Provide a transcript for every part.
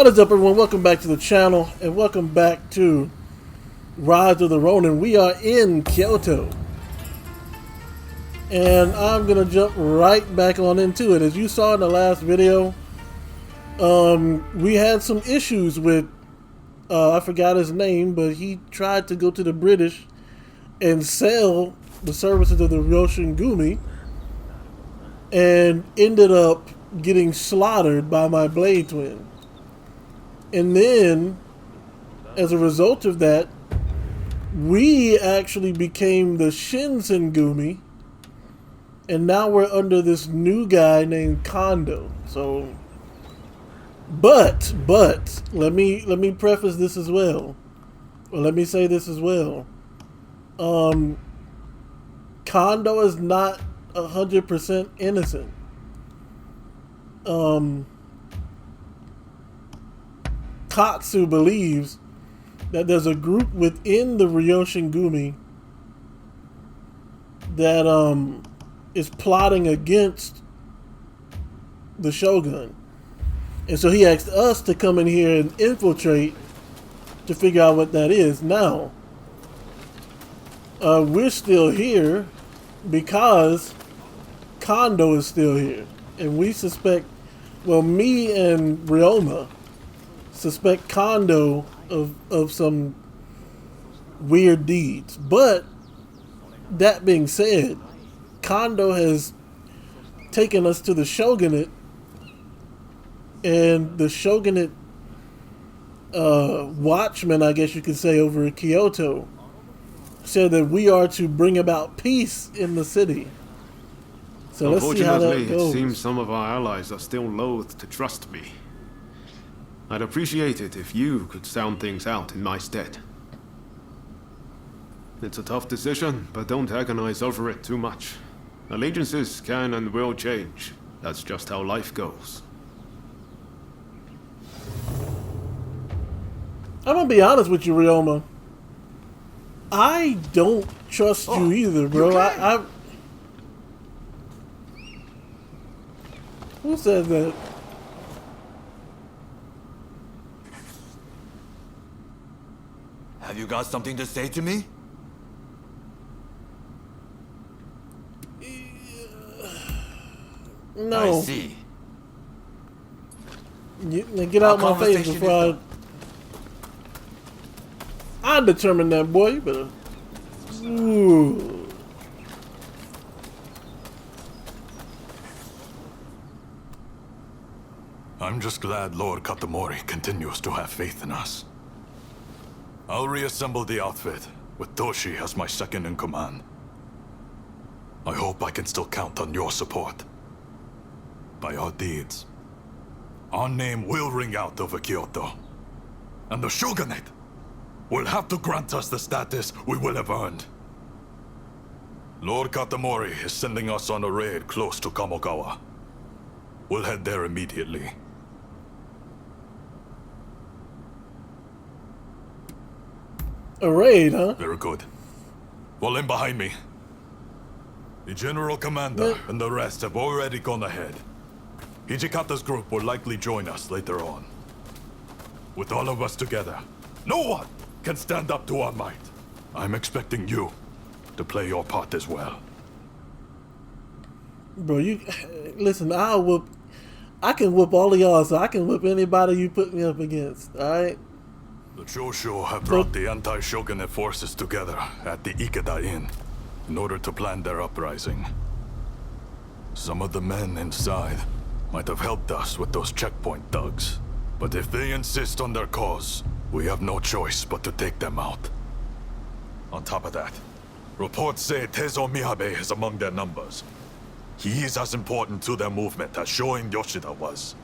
What is up, everyone? Welcome back to the channel, and welcome back to Rise of the Ronin. We are in Kyoto, and I'm gonna jump right back on into it. As you saw in the last video, we had some issues with I forgot his name, but he tried to go to the British and sell the services of the Ryoshin Gumi, and ended up getting slaughtered by my blade twin. And then, as a result of that, we actually became the Shinsengumi, and now we're under this new guy named Kondo. So, but let me preface this as well, or let me say this as well. Kondo is not 100% innocent. Katsu believes that there's a group within the Ryoshin Gumi that is plotting against the Shogun. And so he asked us to come in here and infiltrate to figure out what that is. Now, we're still here because Kondo is still here. And we suspect, well, me and Ryoma suspect Kondo of some weird deeds. But that being said, Kondo has taken us to the Shogunate, and the Shogunate watchman, I guess you could say, over at Kyoto said that we are to bring about peace in the city. So let's see how that goes. It seems some of our allies are still loath to trust me. I'd appreciate it if you could sound things out in my stead. It's a tough decision, but don't agonize over it too much. Allegiances can and will change. That's just how life goes. I'm gonna be honest with you, Ryoma. I don't trust you either, bro. I who said that? Have you got something to say to me? No. I see. Get out my face before I determine that, boy. You better. Ooh. I'm just glad Lord Katamori continues to have faith in us. I'll reassemble the outfit, with Toshi as my second in command. I hope I can still count on your support. By our deeds, our name will ring out over Kyoto. And the Shogunate will have to grant us the status we will have earned. Lord Katamori is sending us on a raid close to Kamogawa. We'll head there immediately. A raid, huh? Very good. Fall in behind me. The General Commander and the rest have already gone ahead. Hijikata's group will likely join us later on. With all of us together, no one can stand up to our might. I'm expecting you to play your part as well. Bro, you listen, I can whoop all of y'all, so I can whoop anybody you put me up against, alright? The Choshu have brought the anti-shogunate forces together at the Ikeda Inn in order to plan their uprising. Some of the men inside might have helped us with those checkpoint thugs, but if they insist on their cause, we have no choice but to take them out. On top of that, reports say Tezo Miyabe is among their numbers. He is as important to their movement as Shoin Yoshida was.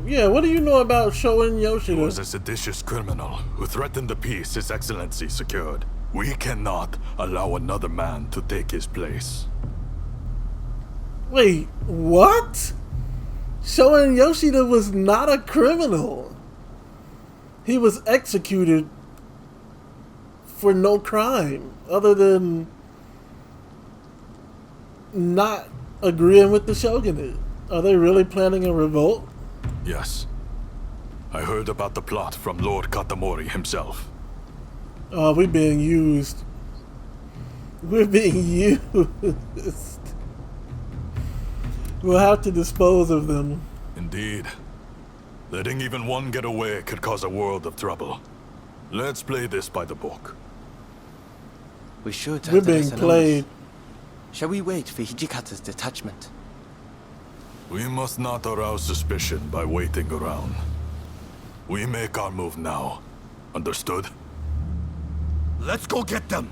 Yeah, what do you know about Shoin Yoshida? He was a seditious criminal who threatened the peace His Excellency secured. We cannot allow another man to take his place. Wait, what? Shoin Yoshida was not a criminal. He was executed for no crime other than not agreeing with the shogunate? Are they really planning a revolt? Yes. I heard about the plot from Lord Katamori himself. Oh, we're being used. We're being used. We'll have to dispose of them. Indeed. Letting even one get away could cause a world of trouble. Let's play this by the book. We should. We're being played. Shall we wait for Hijikata's detachment? We must not arouse suspicion by waiting around. We make our move now. Understood? Let's go get them!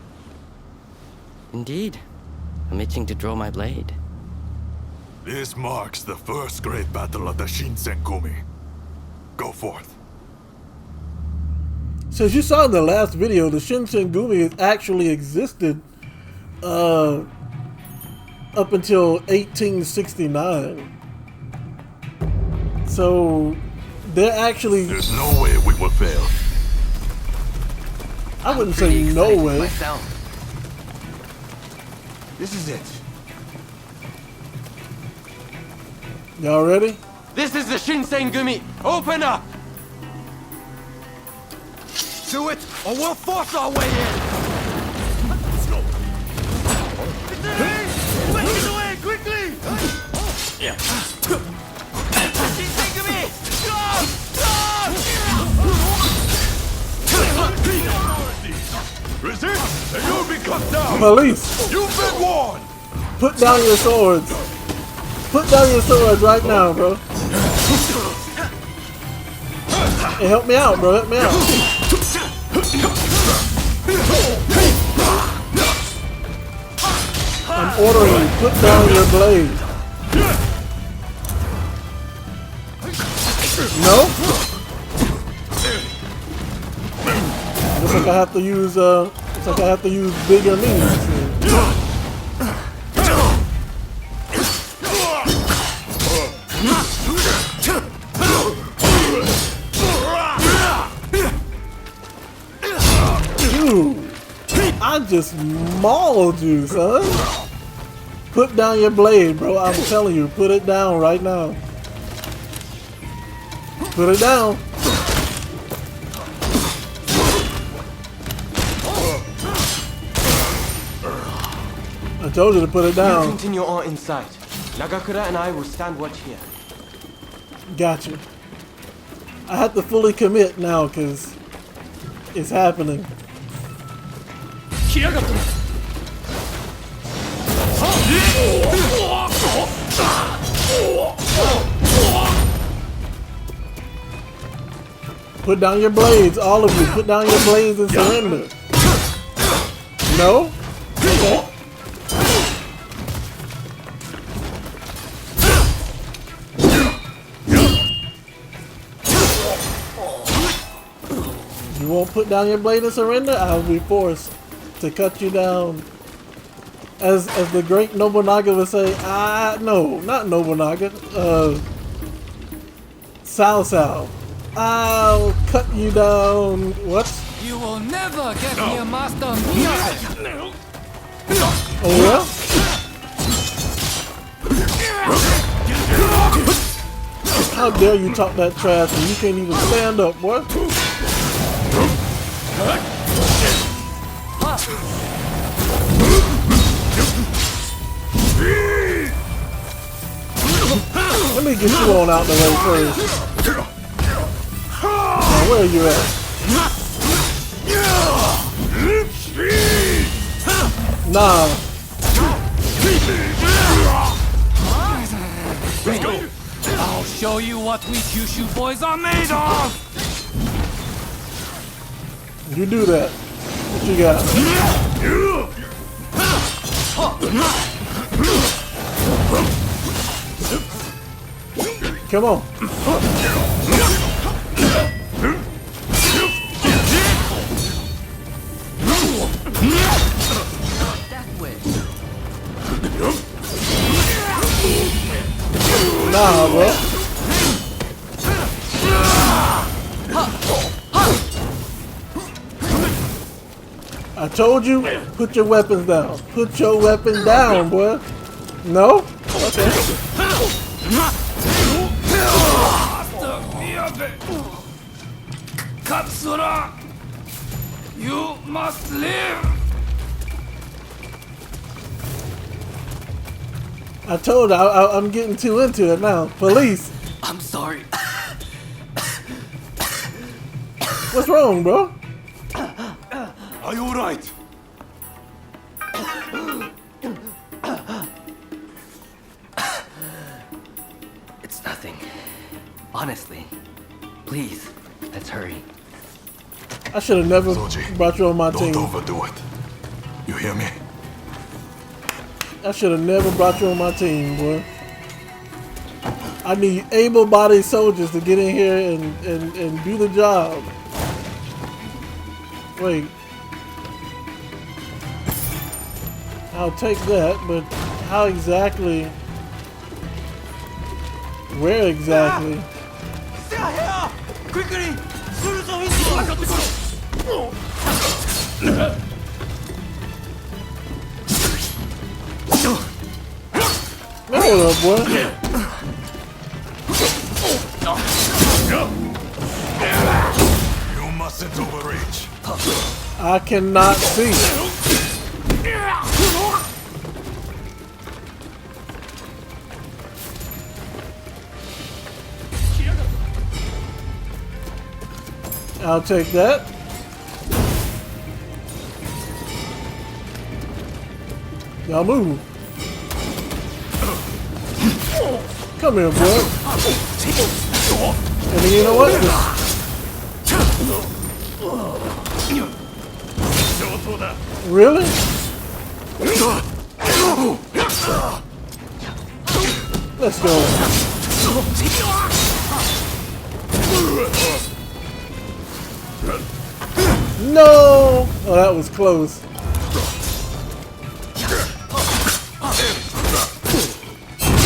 Indeed. I'm itching to draw my blade. This marks the first great battle of the Shinsengumi. Go forth. So as you saw in the last video, the Shinsengumi actually existed up until 1869. So they're actually... There's no way we will fail. I wouldn't say no way. Myself. This is it. Y'all ready? This is the Shinsengumi! Open up! Do it, or we'll force our way in! Let's go! Get away, quickly! Shinsengumi! Resist, and you'll be cut down! Police! You've been warned! Put down your swords! Put down your swords right now, bro. Hey, help me out, bro. Help me out. I'm ordering you. Put down your blade. No? Looks like I have to use looks like I have to use bigger means. I just mauled you, son. Put down your blade, bro. I'm telling you, put it down right now. Put it down. I told you to put it You down. continue on inside. Nagakura and I will stand watch here. Gotcha. I have to fully commit now because it's happening. Put down your blades, all of you. Put down your blades and surrender. No? Okay. You won't put down your blade and surrender? I'll be forced to cut you down. As the great Nobunaga would say, no, not Nobunaga. Cao. I'll cut you down. What? You will never get near Master Miyagi. Oh yeah? How dare you talk that trash and you can't even stand up, boy? Let me get you on out the way first. Now, where are you at? Nah. I'll show you what we Kyushu boys are made of! You do that. What you got? Come on. Nah, bro. I told you, put your weapons down. Put your weapon down, boy. No? Okay. Katsura, you must live. I told you, I'm getting too into it now. Police. I'm sorry. What's wrong, bro? Are you alright? It's nothing. Honestly. Please, let's hurry. I should have never Zoji, brought you on my don't team. overdo it. You hear me? I should have never brought you on my team, boy. I need able-bodied soldiers to get in here and do the job. Wait. I'll take that, but how exactly? Where exactly? Stay here! Quickly! Hold up, boy. You mustn't overreach. I cannot see. I'll take that. Y'all move. Come here, boy. And then you know what? Really? Let's go. No! Oh, that was close.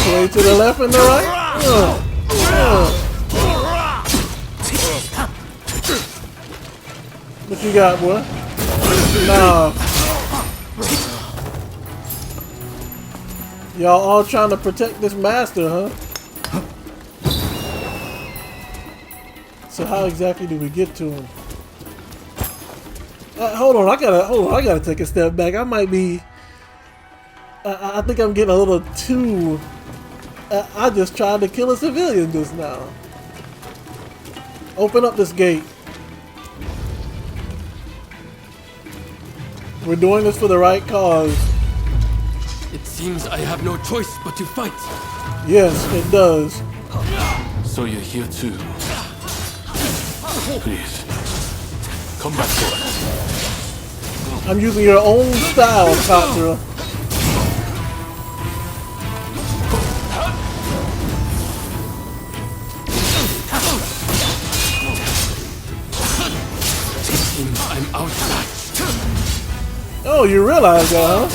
Way to the left and the right. What you got, boy? Nah. Y'all all trying to protect this master, huh? So how exactly do we get to him? Hold on, I gotta take a step back. I might be. I think I'm getting a little too. I just tried to kill a civilian just now. Open up this gate. We're doing this for the right cause. It seems I have no choice but to fight. Yes, it does. So you're here too. Please, come back to us. I'm using your own style, Katsura. Seems I'm outmatched. Oh, you realize that, huh?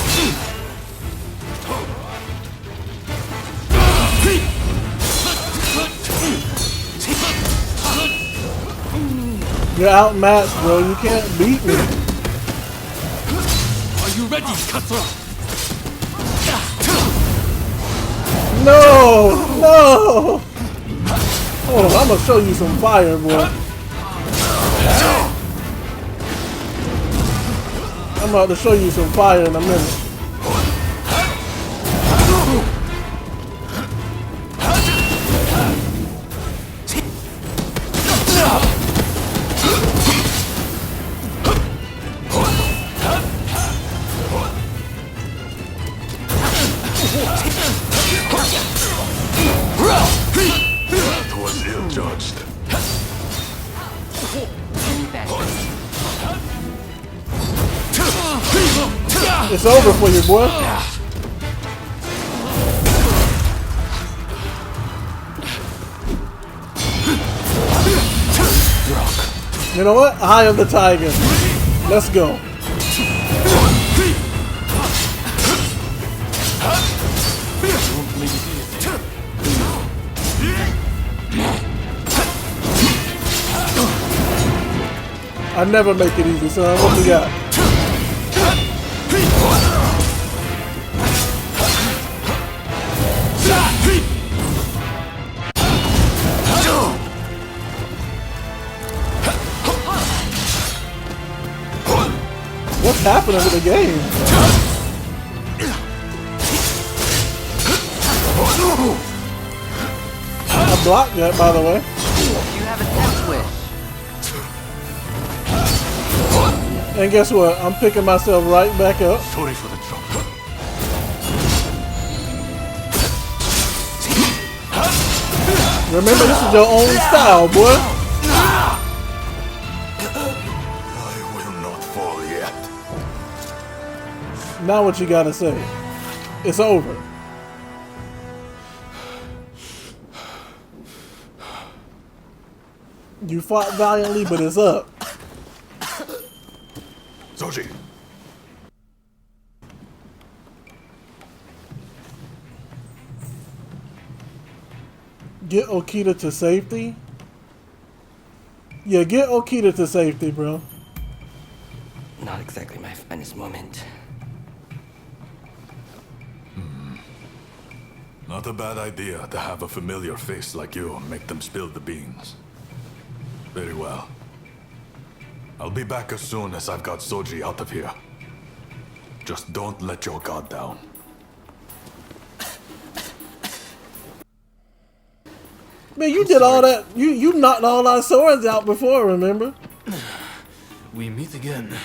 You're outmatched, bro. You can't beat me. Are you ready, Katsura? No! No! Hold on, I'm gonna show you some fire, boy. I'm about to show you some fire in a minute. That was ill-judged. It's over for you, boy. You know what? Eye of the tiger. Let's go. I never make it easy, son. What we got? What's happening with the game? I blocked that, by the way. You have a death wish. And guess what? I'm picking myself right back up. Sorry for the trouble. Remember, this is your own style, boy. I will not fall yet. Now what you gotta say? It's over. You fought valiantly, but it's up. Soji, Get Okita to safety? Yeah, get Okita to safety, bro. Not exactly my finest moment. not a bad idea to have a familiar face like you and make them spill the beans. Very well. I'll be back as soon as I've got Soji out of here. Just don't let your guard down. Man, you did all that. You knocked all our swords out before, remember? We meet again,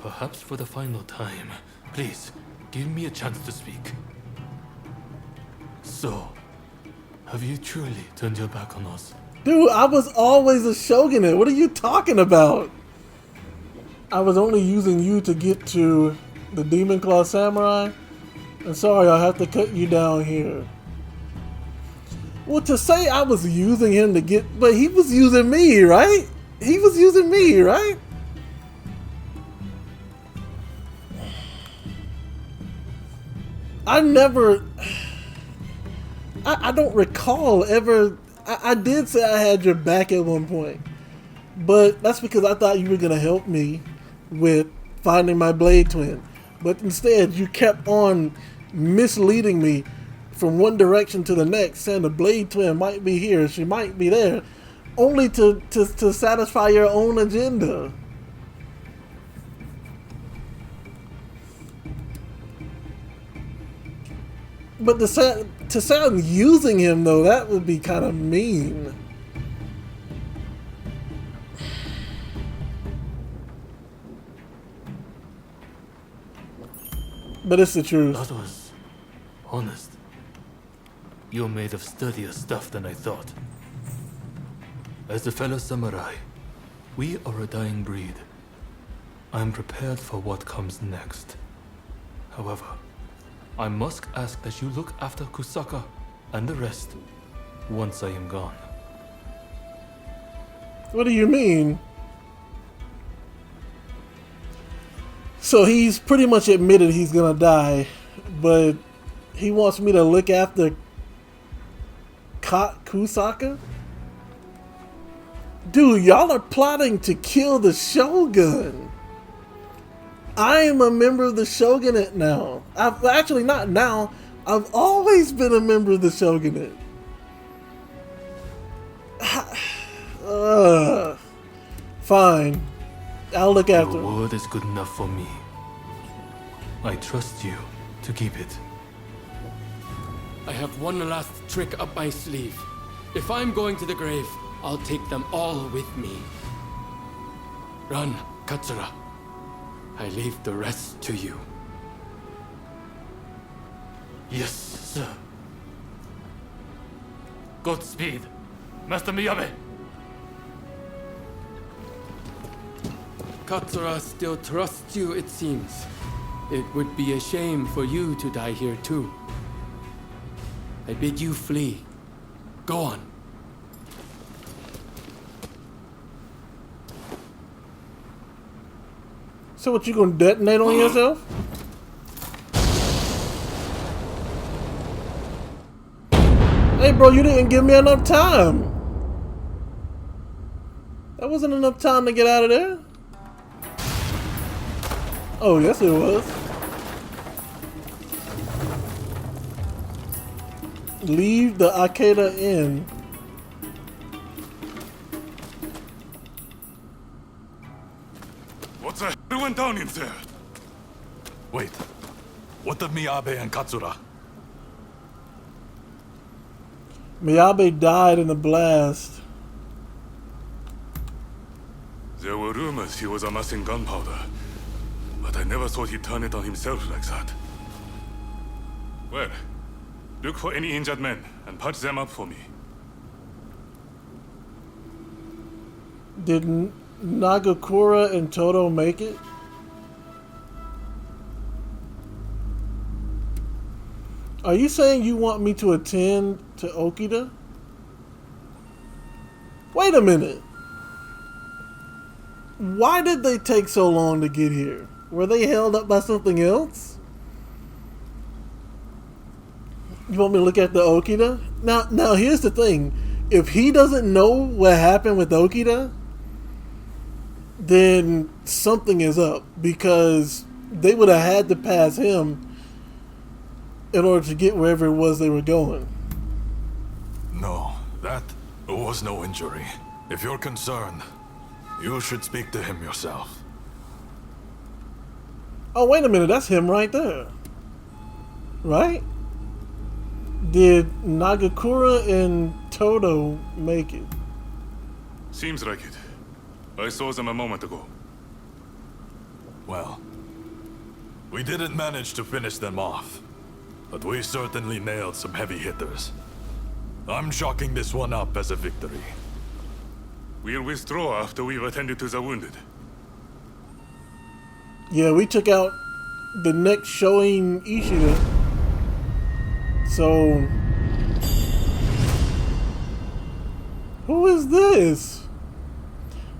perhaps for the final time. Please, give me a chance to speak. So, have you truly turned your back on us? Dude, I was always a shogunate. What are you talking about? I was only using you to get to the Demon Claw Samurai. And sorry, I'll have to cut you down here. Well, to say I was using him to get... But he was using me, right? He was using me, right? I never... I don't recall ever... I did say I had your back at one point. But that's because I thought you were going to help me with finding my blade twin. But instead, you kept on misleading me from one direction to the next, saying the blade twin might be here, she might be there, only to satisfy your own agenda. But to say I'm using him, though, that would be kind of mean. But it's the truth. That was honest. You're made of sturdier stuff than I thought. As a fellow samurai, we are a dying breed. I'm prepared for what comes next. However, I must ask that you look after Kusaka and the rest once I am gone. What do you mean? So he's pretty much admitted he's gonna die, but he wants me to look after Kusaka? Dude, y'all are plotting to kill the Shogun. I am a member of the Shogunate now. Actually, not now. I've always been a member of the Shogunate. Fine. I'll look after him. Your word is good enough for me. I trust you to keep it. I have one last trick up my sleeve. If I'm going to the grave, I'll take them all with me. Run, Katsura. I leave the rest to you. Yes, sir. Godspeed, Master Miyabe. Katsura still trusts you, it seems. It would be a shame for you to die here too. I bid you flee. Go on. So what, you gonna detonate on yourself? Hey bro, you didn't give me enough time. That wasn't enough time to get out of there. Oh, yes it was. Leave the Akeda Inn. What the hell went down in there? Wait. What of Miyabe and Katsura? Miyabe died in the blast. There were rumors he was amassing gunpowder, but I never thought he'd turn it on himself like that. Well, look for any injured men and patch them up for me. Did Nagakura and Toto make it? Are you saying you want me to attend to Okita? Wait a minute. Why did they take so long to get here? Were they held up by something else? You want me to look at the Okita? Now here's the thing. If he doesn't know what happened with Okita, then something is up, because they would have had to pass him in order to get wherever it was they were going. No, that was no injury. If you're concerned, you should speak to him yourself. Oh, wait a minute, that's him right there. Right? Did Nagakura and Toto make it? Seems like it. I saw them a moment ago. Well, we didn't manage to finish them off, but we certainly nailed some heavy hitters. I'm chalking this one up as a victory. We'll withdraw after we've attended to the wounded. Yeah, we took out the next showing Ishida. So, who is this?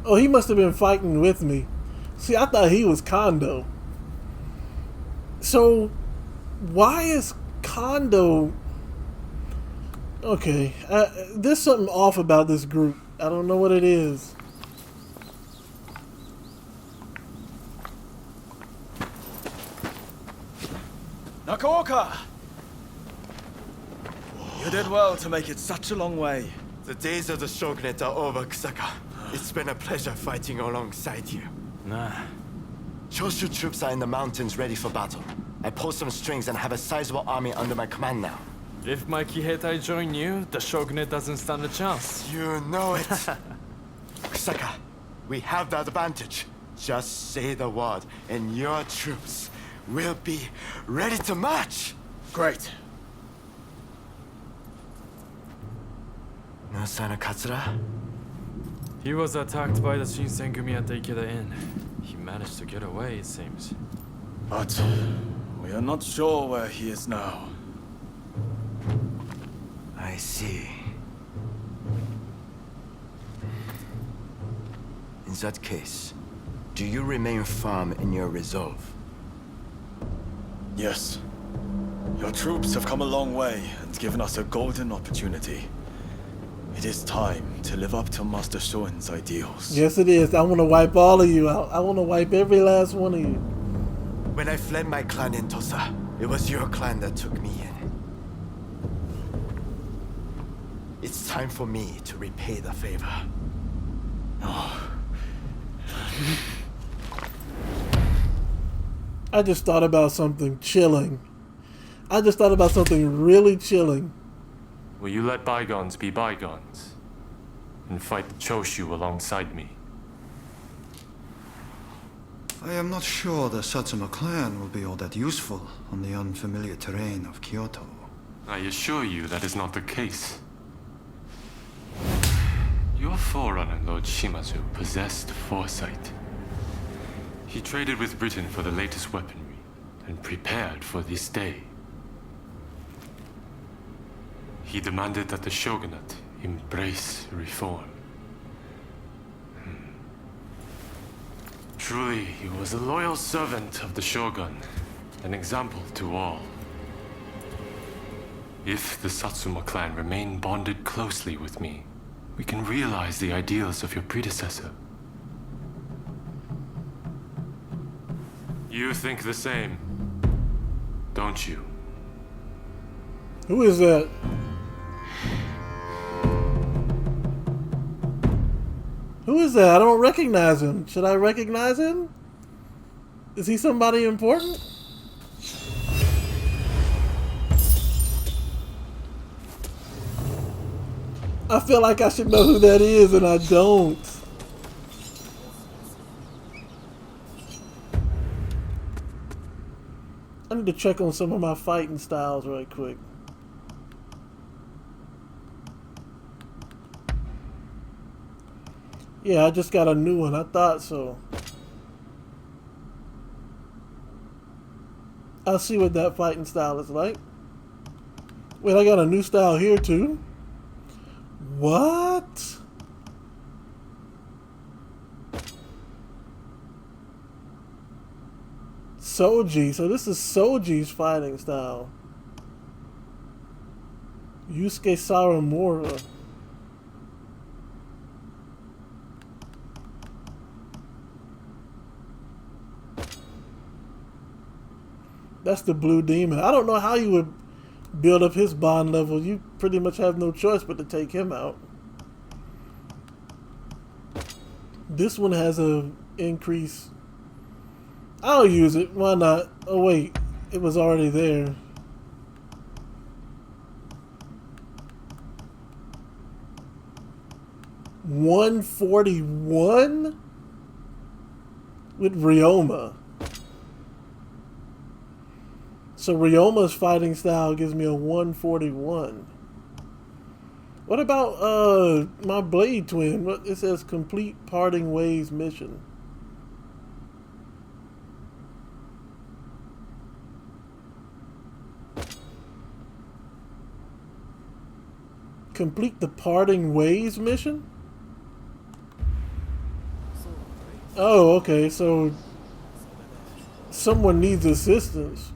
Oh, he must have been fighting with me. See, I thought he was Kondo. So, why is Kondo... Okay, there's something off about this group. I don't know what it is. Nakaoka! You did well to make it such a long way. The days of the shogunate are over, Kusaka. It's been a pleasure fighting alongside you. Nah. Choshu troops are in the mountains ready for battle. I pulled some strings and have a sizable army under my command now. If my Kiheitai join you, the shogunate doesn't stand a chance. You know it. Kusaka, we have the advantage. Just say the word, and your troops will be ready to march. Great. No sign of Katsura? He was attacked by the Shinsengumi at the Ikeda Inn. He managed to get away, it seems. But we are not sure where he is now. I see. In that case, do you remain firm in your resolve? Yes. Your troops have come a long way and given us a golden opportunity. It is time to live up to Master Shoin's ideals. Yes, it is. I want to wipe all of you out. I want to wipe every last one of you. When I fled my clan in Tosa, it was your clan that took me in. It's time for me to repay the favor. Oh. I just thought about something chilling. I just thought about something really chilling. Will you let bygones be bygones? And fight the Choshu alongside me? I am not sure the Satsuma clan will be all that useful on the unfamiliar terrain of Kyoto. I assure you that is not the case. Your forerunner, Lord Shimazu, possessed foresight. He traded with Britain for the latest weaponry, and prepared for this day. He demanded that the shogunate embrace reform. Truly, he was a loyal servant of the shogun, an example to all. If the Satsuma clan remain bonded closely with me, we can realize the ideals of your predecessor. You think the same, don't you? Who is that? Who is that? I don't recognize him. Should I recognize him? Is he somebody important? I feel like I should know who that is, and I don't. I need to check on some of my fighting styles right quick. Yeah, I just got a new one. I thought so. I'll see what that fighting style is like. Wait, I got a new style here too? What? Soji. So this is Soji's fighting style. Yusuke Saramura. That's the blue demon. I don't know how you would build up his bond level. You pretty much have no choice but to take him out. This one has a increase. I'll use it. Why not? Oh wait, it was already there. $141 with Ryoma. So Ryoma's fighting style gives me a 141. What about my blade twin? What it says complete parting ways mission. Complete the parting ways mission? Oh, okay, so someone needs assistance.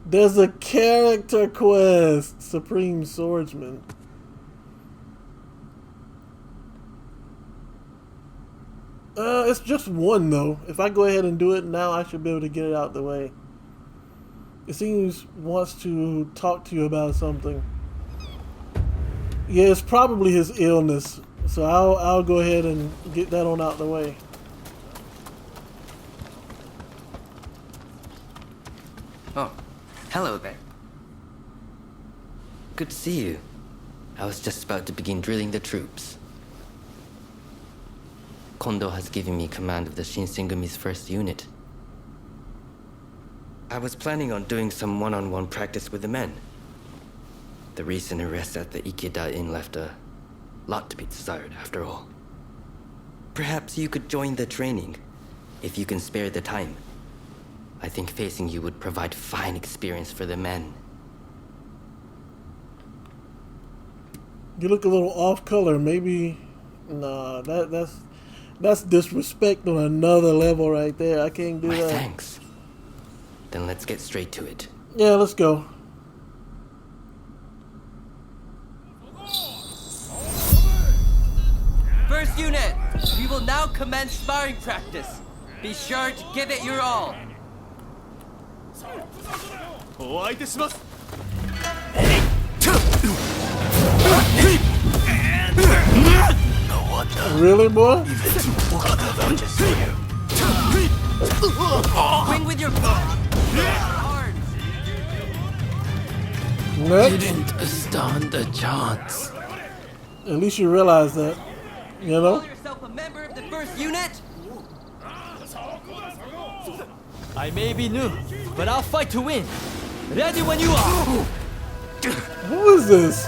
There's a character quest, Supreme Swordsman. It's just one though. If I go ahead and do it now, I should be able to get it out the way. It seems wants to talk to you about something. Yeah, it's probably his illness. So I'll go ahead and get that on out the way. Oh, hello there. Good to see you. I was just about to begin drilling the troops. Kondo has given me command of the Shinsengumi's first unit. I was planning on doing some one-on-one practice with the men. The recent arrest at the Ikeda Inn left a lot to be desired, after all. Perhaps you could join the training, if you can spare the time. I think facing you would provide fine experience for the men. You look a little off color. Maybe, nah, that's disrespect on another level right there. I can't do that. Thanks. Then let's get straight to it. Yeah, let's go. First unit, we will now commence sparring practice. Be sure to give it your all. Really, boy? Swing with your hard. Next. You didn't stand a chance. At least you realize that, you know? Call yourself a member of the first unit? I may be new, but I'll fight to win. Ready when you are. Who is this?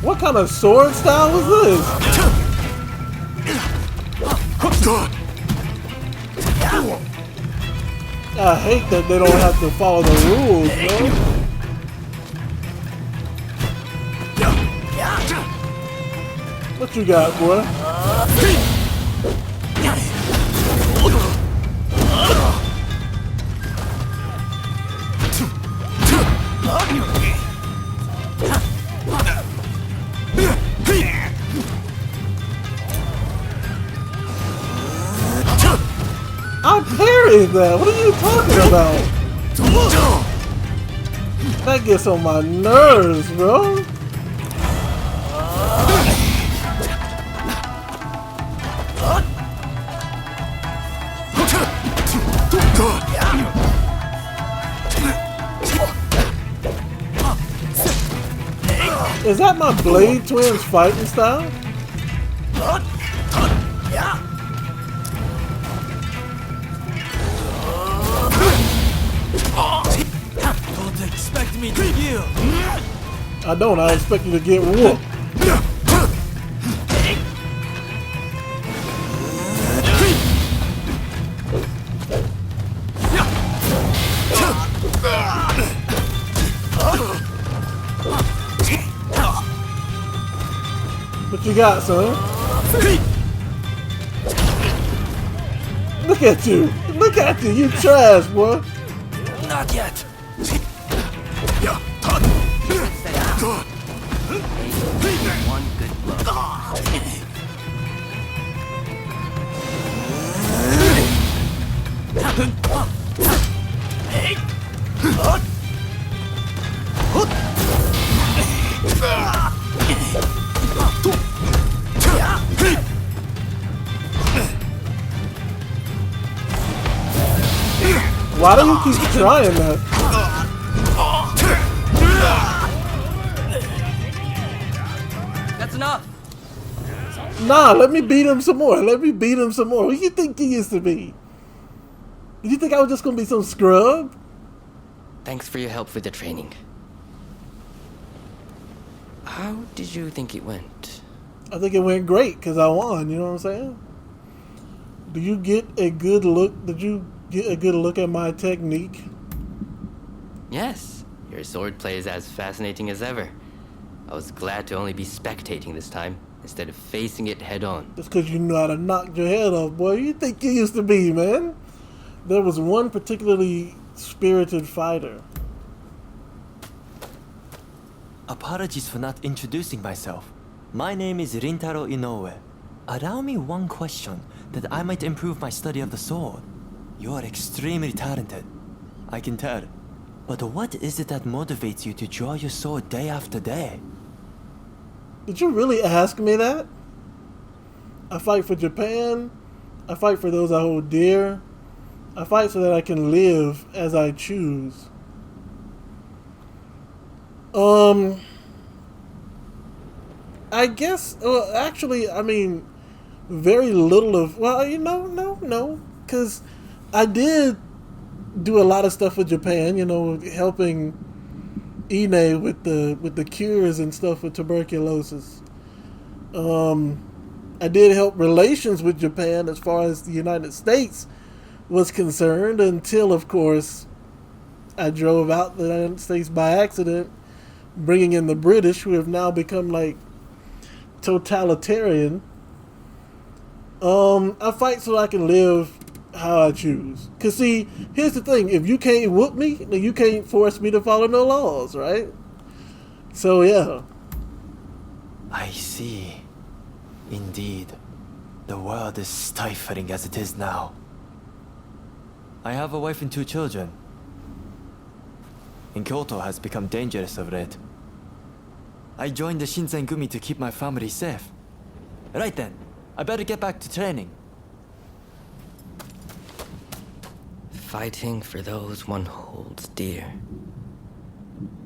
What kind of sword style is this? I hate that they don't have to follow the rules, man. What you got, boy? I parried that. What are you talking about? That gets on my nerves, bro. Is that my Blade Twins fighting style? Don't expect me to yield. I don't. I expect you to get whooped. What you got, son? Look at you! Look at you! You trash, boy! Not yet. One good Why do you keep trying that? That's enough. Nah, let me beat him some more. Let me beat him some more. Who you think he used to be? Did you think I was just gonna be some scrub? Thanks for your help with the training. How did you think it went? I think it went great because I won. You know what I'm saying? Do you get a good look? Did you get a good look at my technique? Yes, your swordplay is as fascinating as ever. I was glad to only be spectating this time, instead of facing it head on. Just because you know how to knock your head off, boy. You think you used to be, man? There was one particularly spirited fighter. Apologies for not introducing myself. My name is Rintaro Inoue. Allow me one question that I might improve my study of the sword. You're extremely talented, I can tell. But what is it that motivates you to draw your sword day after day? Did you really ask me that? I fight for Japan. I fight for those I hold dear. I fight so that I can live as I choose. I guess, well, actually, I mean, very little of, well, you know, no, because I did do a lot of stuff with Japan, you know, helping Ine with the cures and stuff with tuberculosis. I did help relations with Japan as far as the United States was concerned until, of course, I drove out the United States by accident, bringing in the British, who have now become like totalitarian. I fight so I can live how I choose. Cause see, here's the thing: if you can't whoop me, then you can't force me to follow no laws, right? So yeah. I see. Indeed, the world is stifling as it is now. I have a wife and 2 children. And Kyoto has become dangerous of late. I joined the Shinsengumi to keep my family safe. Right then, I better get back to training. Fighting for those one holds dear.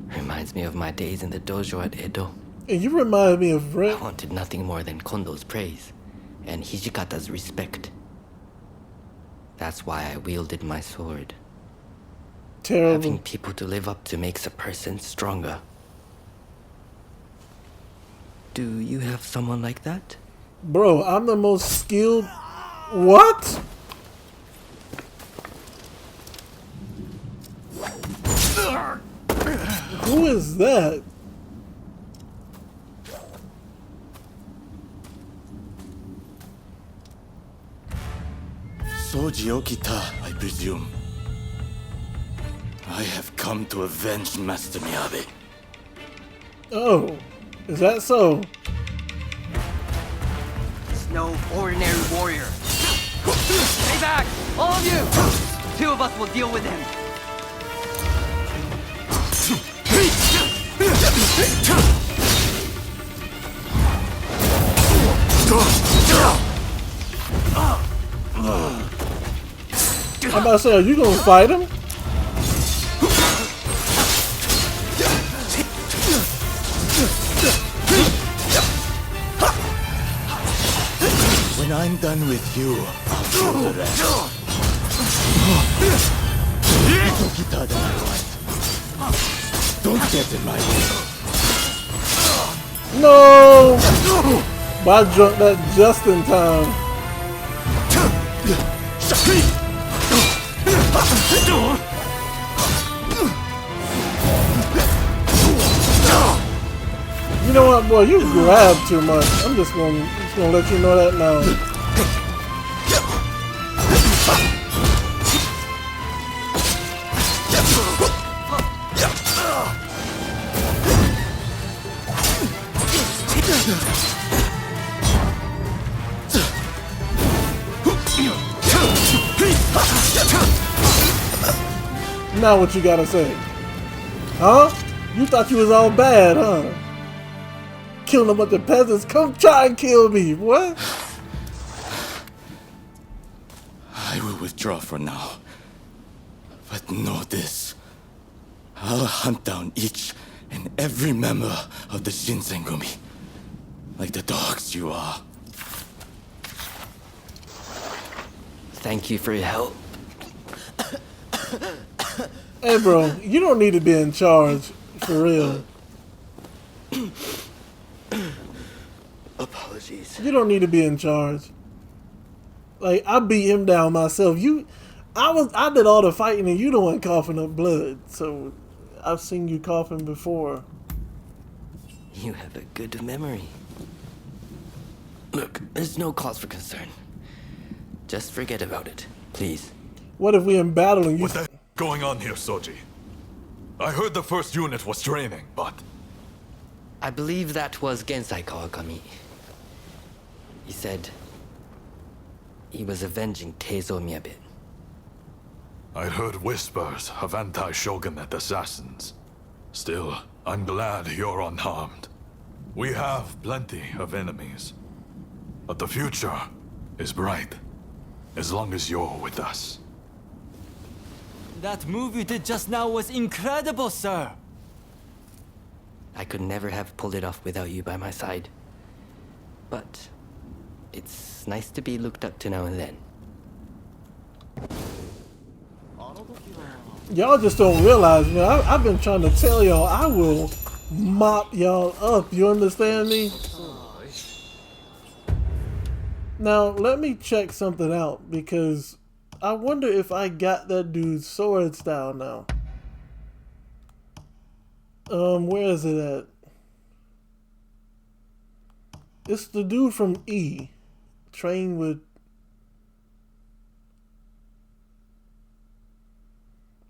Reminds me of my days in the dojo at Edo. And you remind me of I wanted nothing more than Kondo's praise and Hijikata's respect. That's why I wielded my sword. Terrible. Having people to live up to makes a person stronger. Do you have someone like that? Bro, I'm the most skilled. What? Who is that? Soji Okita, I presume. I have come to avenge Master Miyabi. Oh, is that so? He's no ordinary warrior. Stay back, all of you! 2 of us will deal with him. I'm about to say, are you gonna fight him? I'm done with you. I'll do the rest. Little guitar than I want. Don't get in my way. No! But I drunk that just in time. You know what, boy? You grab too much. I'm just gonna let you know that now. Now what you gotta say? Huh? You thought you was all bad, huh? Killing a bunch of peasants. Come try and kill me. What? I will withdraw for now. But know this. I'll hunt down each and every member of the Shinsengumi. Like the dogs you are. Thank you for your help. Hey, bro, you don't need to be in charge. For real. Apologies. You don't need to be in charge. Like, I beat him down myself. I did all the fighting and you the one coughing up blood. So, I've seen you coughing before. You have a good memory. Look, there's no cause for concern. Just forget about it, please. What if we in battle and you... What's going on here, Soji? I heard the first unit was training, but... I believe that was Gensai Kawakami. He said he was avenging Teizo Miyabe. I heard whispers of anti-shogunate assassins. Still, I'm glad you're unharmed. We have plenty of enemies. But the future is bright, as long as you're with us. That move you did just now was incredible, sir! I could never have pulled it off without you by my side. But it's nice to be looked up to now and then. Y'all just don't realize, man. I've been trying to tell y'all I will mop y'all up. You understand me? Now, let me check something out because I wonder if I got that dude's sword style now. Where is it at? It's the dude from E. Train with...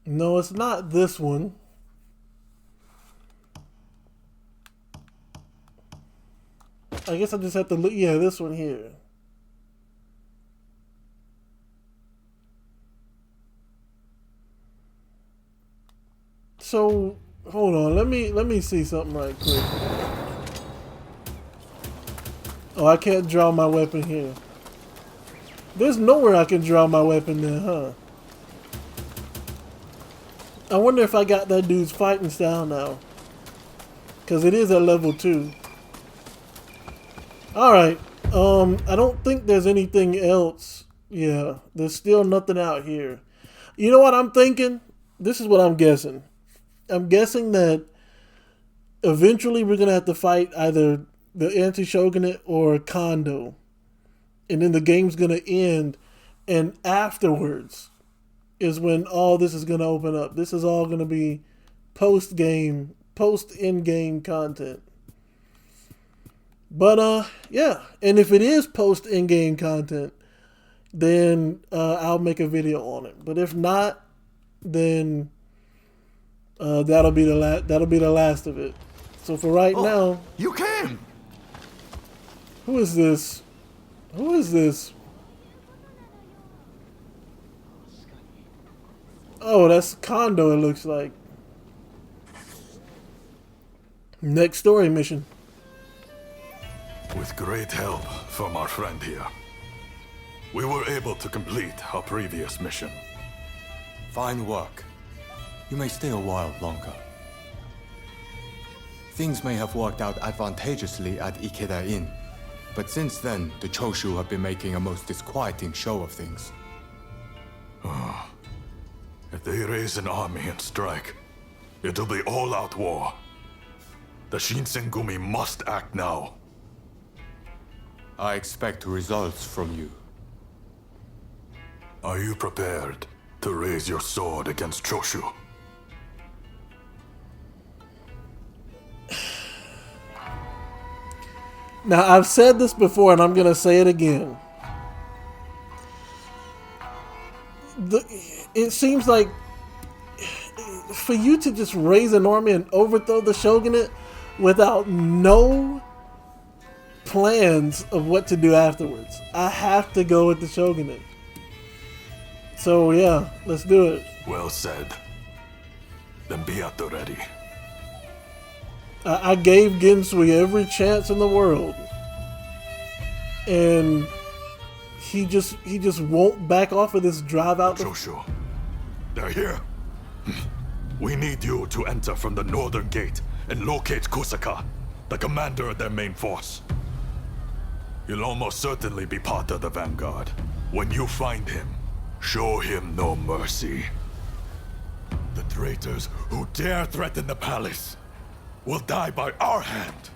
No, it's not this one. I guess I just have to look. Yeah, this one here. So, hold on. Let me see something right quick. Oh, I can't draw my weapon here. There's nowhere I can draw my weapon there, huh? I wonder if I got that dude's fighting style now. Because it is at level 2. Alright. I don't think there's anything else. Yeah, there's still nothing out here. You know what I'm thinking? This is what I'm guessing. I'm guessing that eventually we're going to have to fight either the anti-shogunate or Kondo. And then the game's going to end. And afterwards is when all this is going to open up. This is all going to be post-game, post-in-game content. But, yeah. And if it is post-in-game content, then I'll make a video on it. But if not, then that'll be the last of it. So for right now... You came! Who is this? Who is this? Oh, that's Kondo, it looks like. Next story mission. With great help from our friend here, we were able to complete our previous mission. Fine work. You may stay a while longer. Things may have worked out advantageously at Ikeda Inn, But since then, the Choshu have been making a most disquieting show of things. If they raise an army and strike, it'll be all-out war. The Shinsengumi must act now. I expect results from you. Are you prepared to raise your sword against Choshu? Now, I've said this before, and I'm going to say it again. It seems like for you to just raise an army and overthrow the shogunate without no plans of what to do afterwards. I have to go with the shogunate. So yeah, let's do it. Well said. Then be at the ready. I gave Gensui every chance in the world, and he just won't back off of this drive out. Choshu, they're here. We need you to enter from the northern gate and locate Kusaka, the commander of their main force. He'll almost certainly be part of the vanguard. When you find him, show him no mercy. The traitors who dare threaten the palace will die by our hand.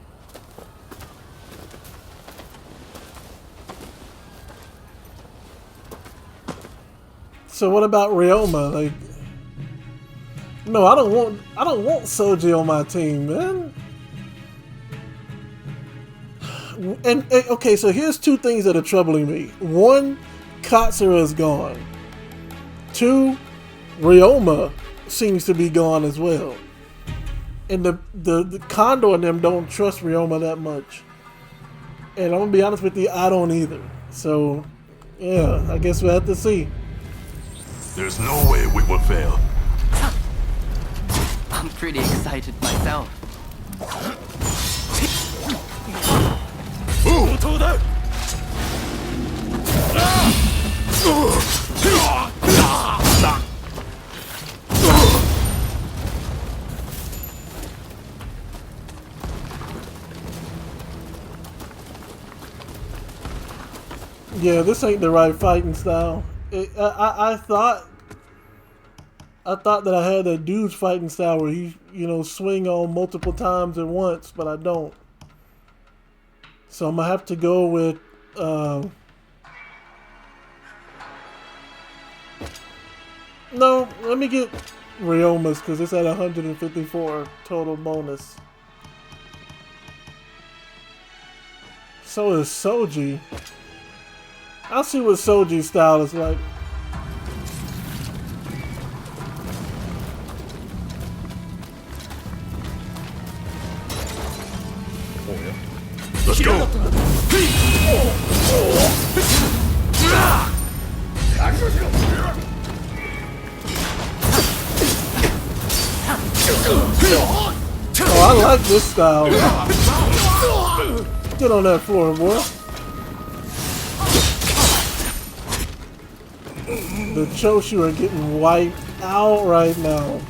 So what about Ryoma? Like, no, I don't want Soji on my team, man. And okay, so here's two things that are troubling me. One, Katsura is gone. Two, Ryoma seems to be gone as well. And the Condor and them don't trust Ryoma that much. And I'm gonna be honest with you, I don't either. So, yeah, I guess we'll have to see. There's no way we will fail. I'm pretty excited myself. Yeah, this ain't the right fighting style. I thought that I had a dude's fighting style where he, swing on multiple times at once, but I don't. So I'm gonna have to go with no, let me get Ryoma's because it's at 154 total bonus. So is Soji. I'll see what Soji's style is like. Let's go! Oh, I like this style. Get on that floor, boy. The Choshu are getting wiped out right now.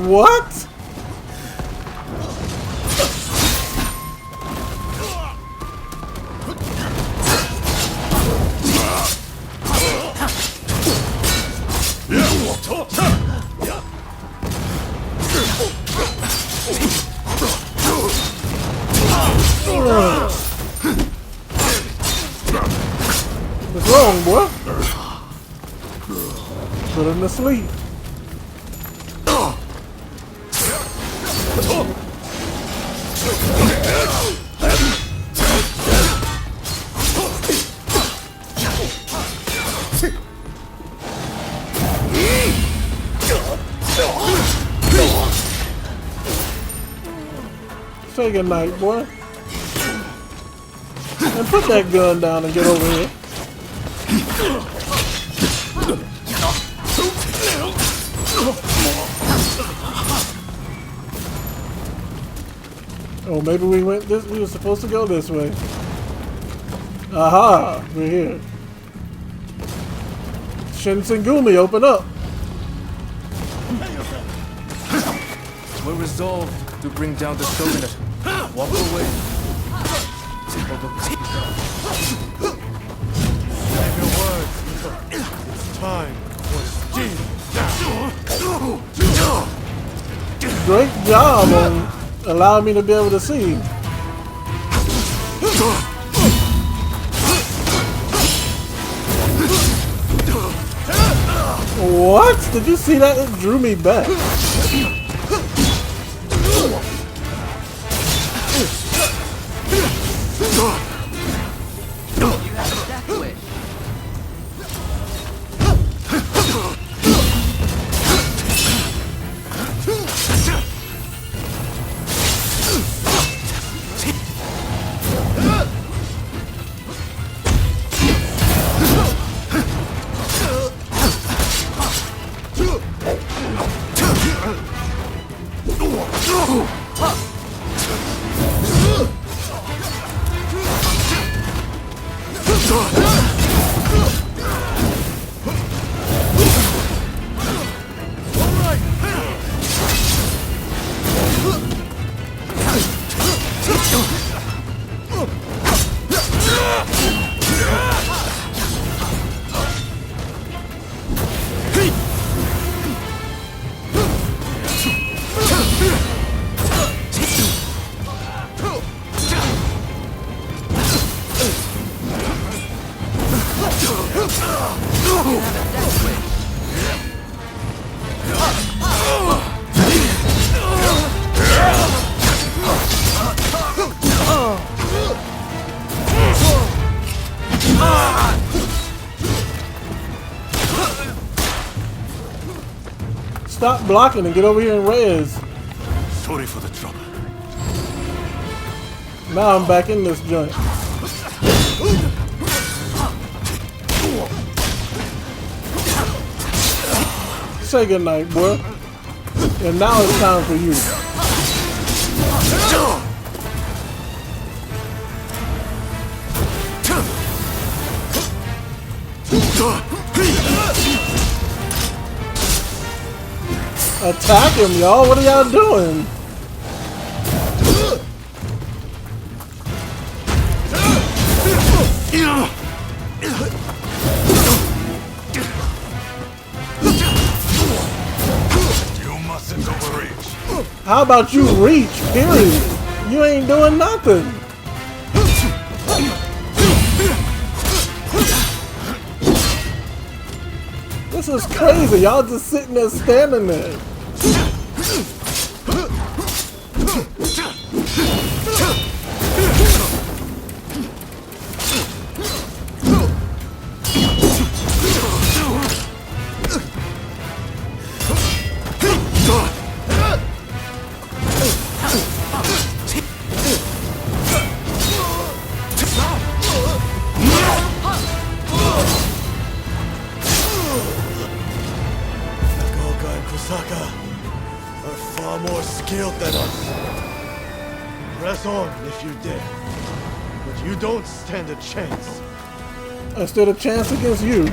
What? What's wrong, boy? Put him to sleep. Say good night, boy. And put that gun down and get over here. Oh, maybe we went this. We were supposed to go this way. Aha! We're here. Shinsengumi, open up. We're resolved to bring down the shogunate. Walk away. Save your words. It's time for steel. Great job on allowing me to be able to see. What? Did you see that? It drew me back. Stop blocking and get over here and res. Sorry for the trouble. Now I'm back in this joint. Say goodnight, boy. And now it's time for you. Attack him, y'all. What are y'all doing? You mustn't overreach. How about you reach, period? You ain't doing nothing. This is crazy. Y'all just sitting there standing there. Press on if you dare, but you don't stand a chance. I stood a chance against you.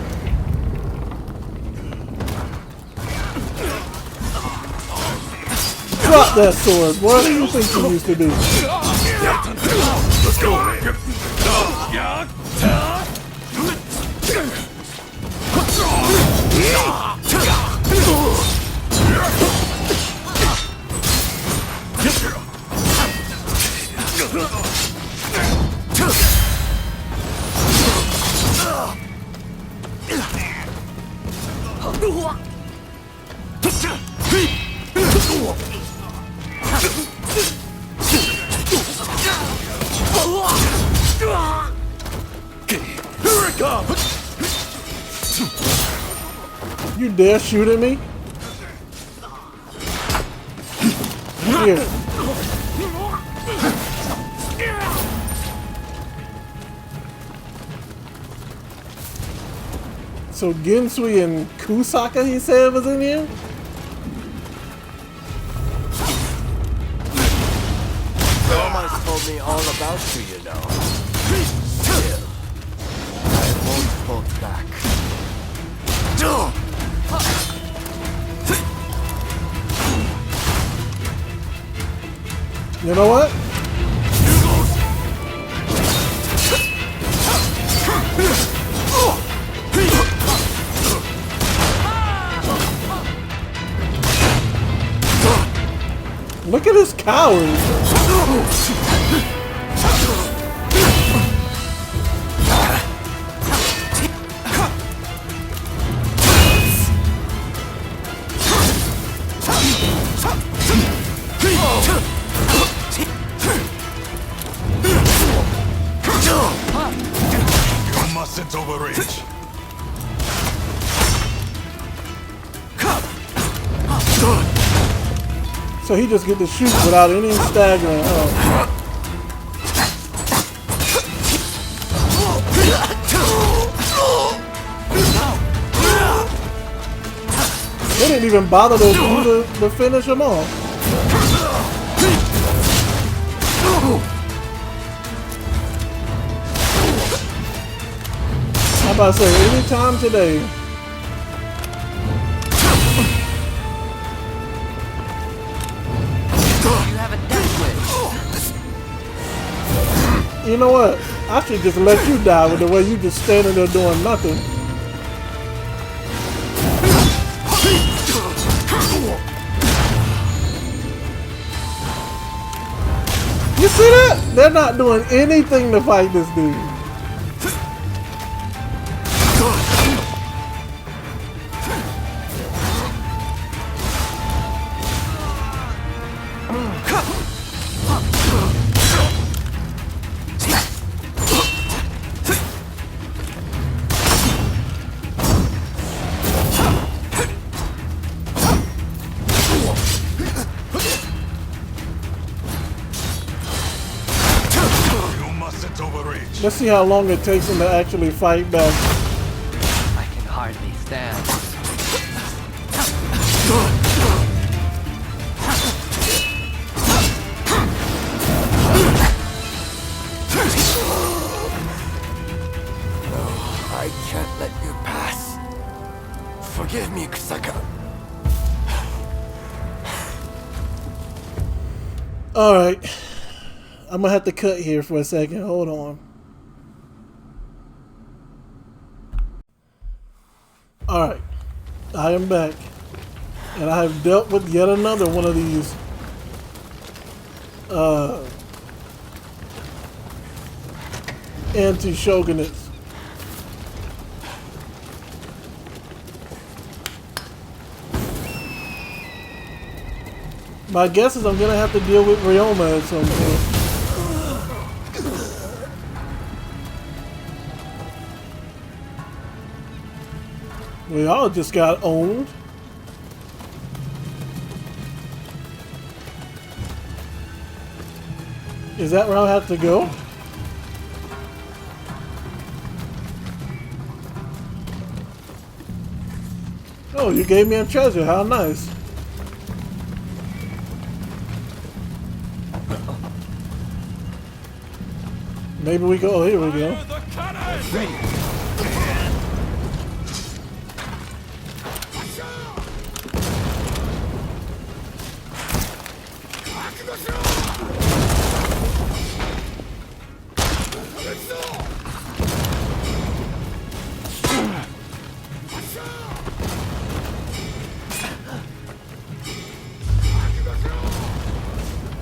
Drop that sword, boy. Who do you think you used to be? Let's go. Here it comes! You dare shoot at me? Here. So Gensui and Kusaka, he said, was in here? Come told me all about you, you know. Still, I won't hold back. You know what? Look at this coward. You mustn't overreach. So he just get to shoot without any staggering. Oh. They didn't even bother to finish him off. I'm about to say, anytime today. You know what? I should just let you die with the way you just standing there doing nothing. You see that? They're not doing anything to fight this dude. Let's see how long it takes him to actually fight back. I can hardly stand. No, I can't let you pass. Forgive me, Kusaka. Alright. I'm gonna have to cut here for a second. Hold on. Alright. I am back. And I have dealt with yet another one of these anti-shogunates. My guess is I'm gonna have to deal with Ryoma at some point. We all just got owned. Is that where I have to go? Oh, you gave me a treasure. How nice. Maybe we go. Oh, here we go.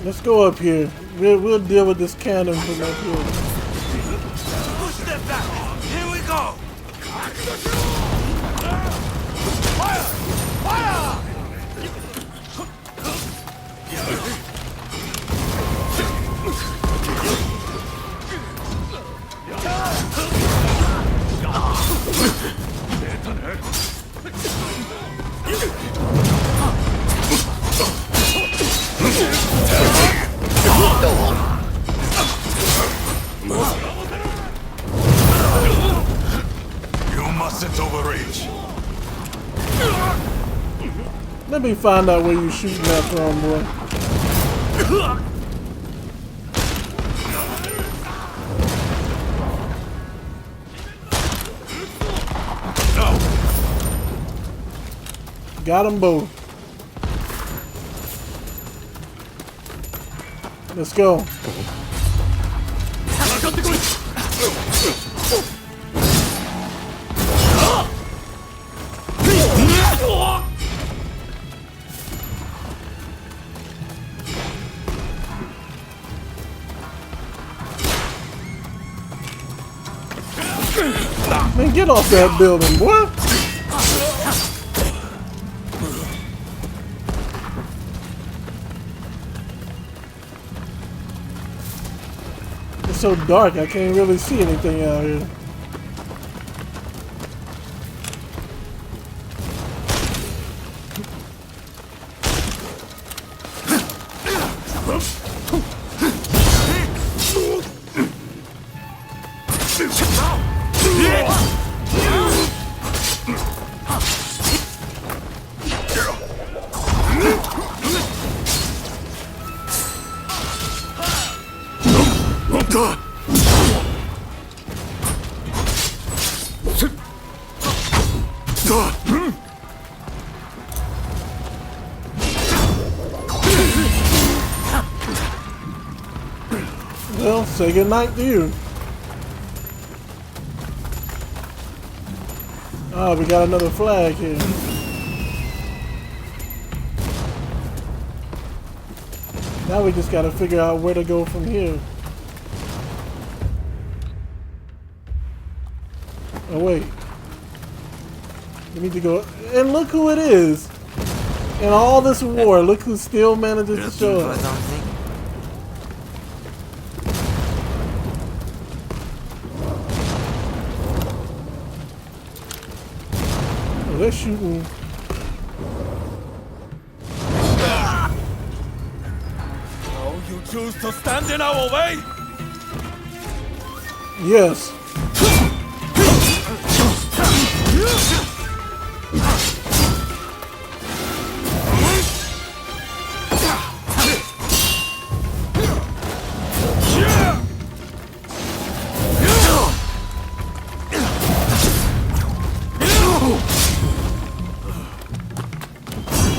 Let's go up here. We'll deal with this cannon from up here. Step back. Here we go. Fire! Fire! You mustn't overreach. Let me find out where you're shooting that from, boy. Got them both. Let's go. Man, get off that building, boy. It's so dark, I can't really see anything out here. Well, say goodnight to you. Oh, we got another flag here. Now we just gotta figure out where to go from here. Oh wait. We need to go, and look who it is! In all this war, look who still manages to show up. Oh, they're shooting. So you choose to stand in our way? Yes.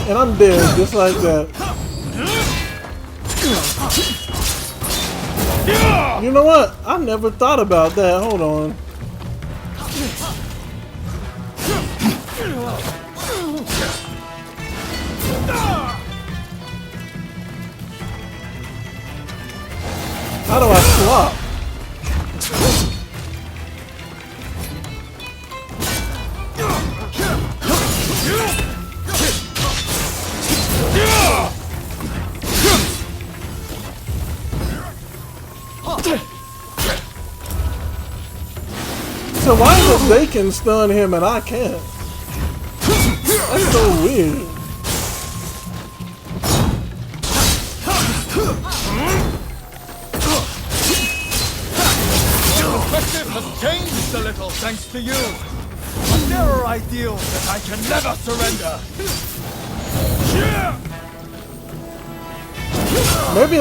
And I'm dead, just like that. You know what? I never thought about that. Hold on. How do I swap? So why is it they can stun him and I can't? That's so weird. Your perspective has changed a little thanks to you. But there are ideals that I can never surrender. Maybe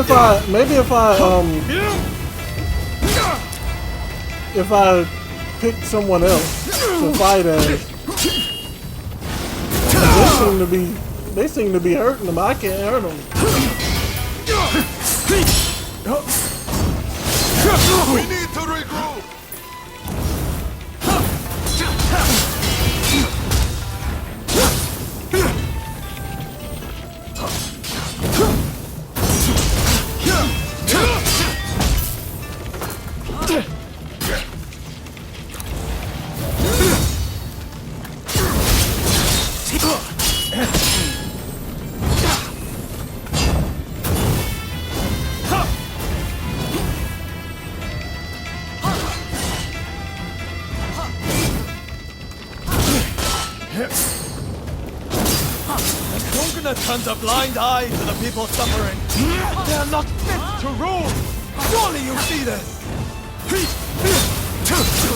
if I pick someone else to fight as. They seem to be hurting them. I can't hurt them. We need to regroup. Turns a blind eye to the people suffering. They are not fit to rule. Surely you see this.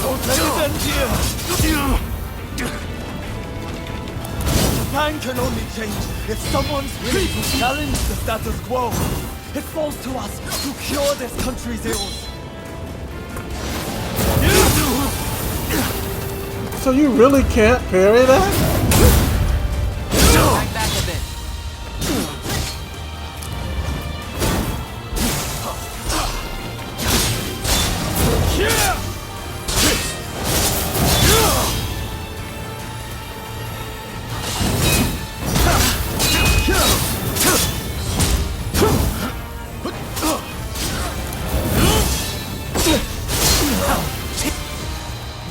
Don't let it end here. Japan can only change if someone's willing to challenge the status quo. It falls to us to cure this country's ills. So you really can't parry that?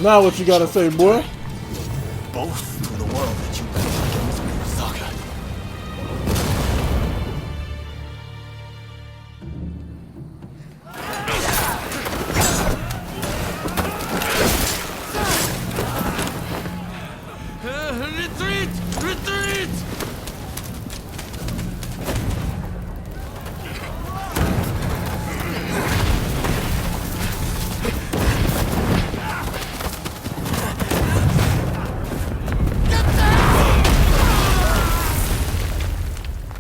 Now what you gotta say, boy? Both to the world that you battled against me, Saga. Retreat! Retreat!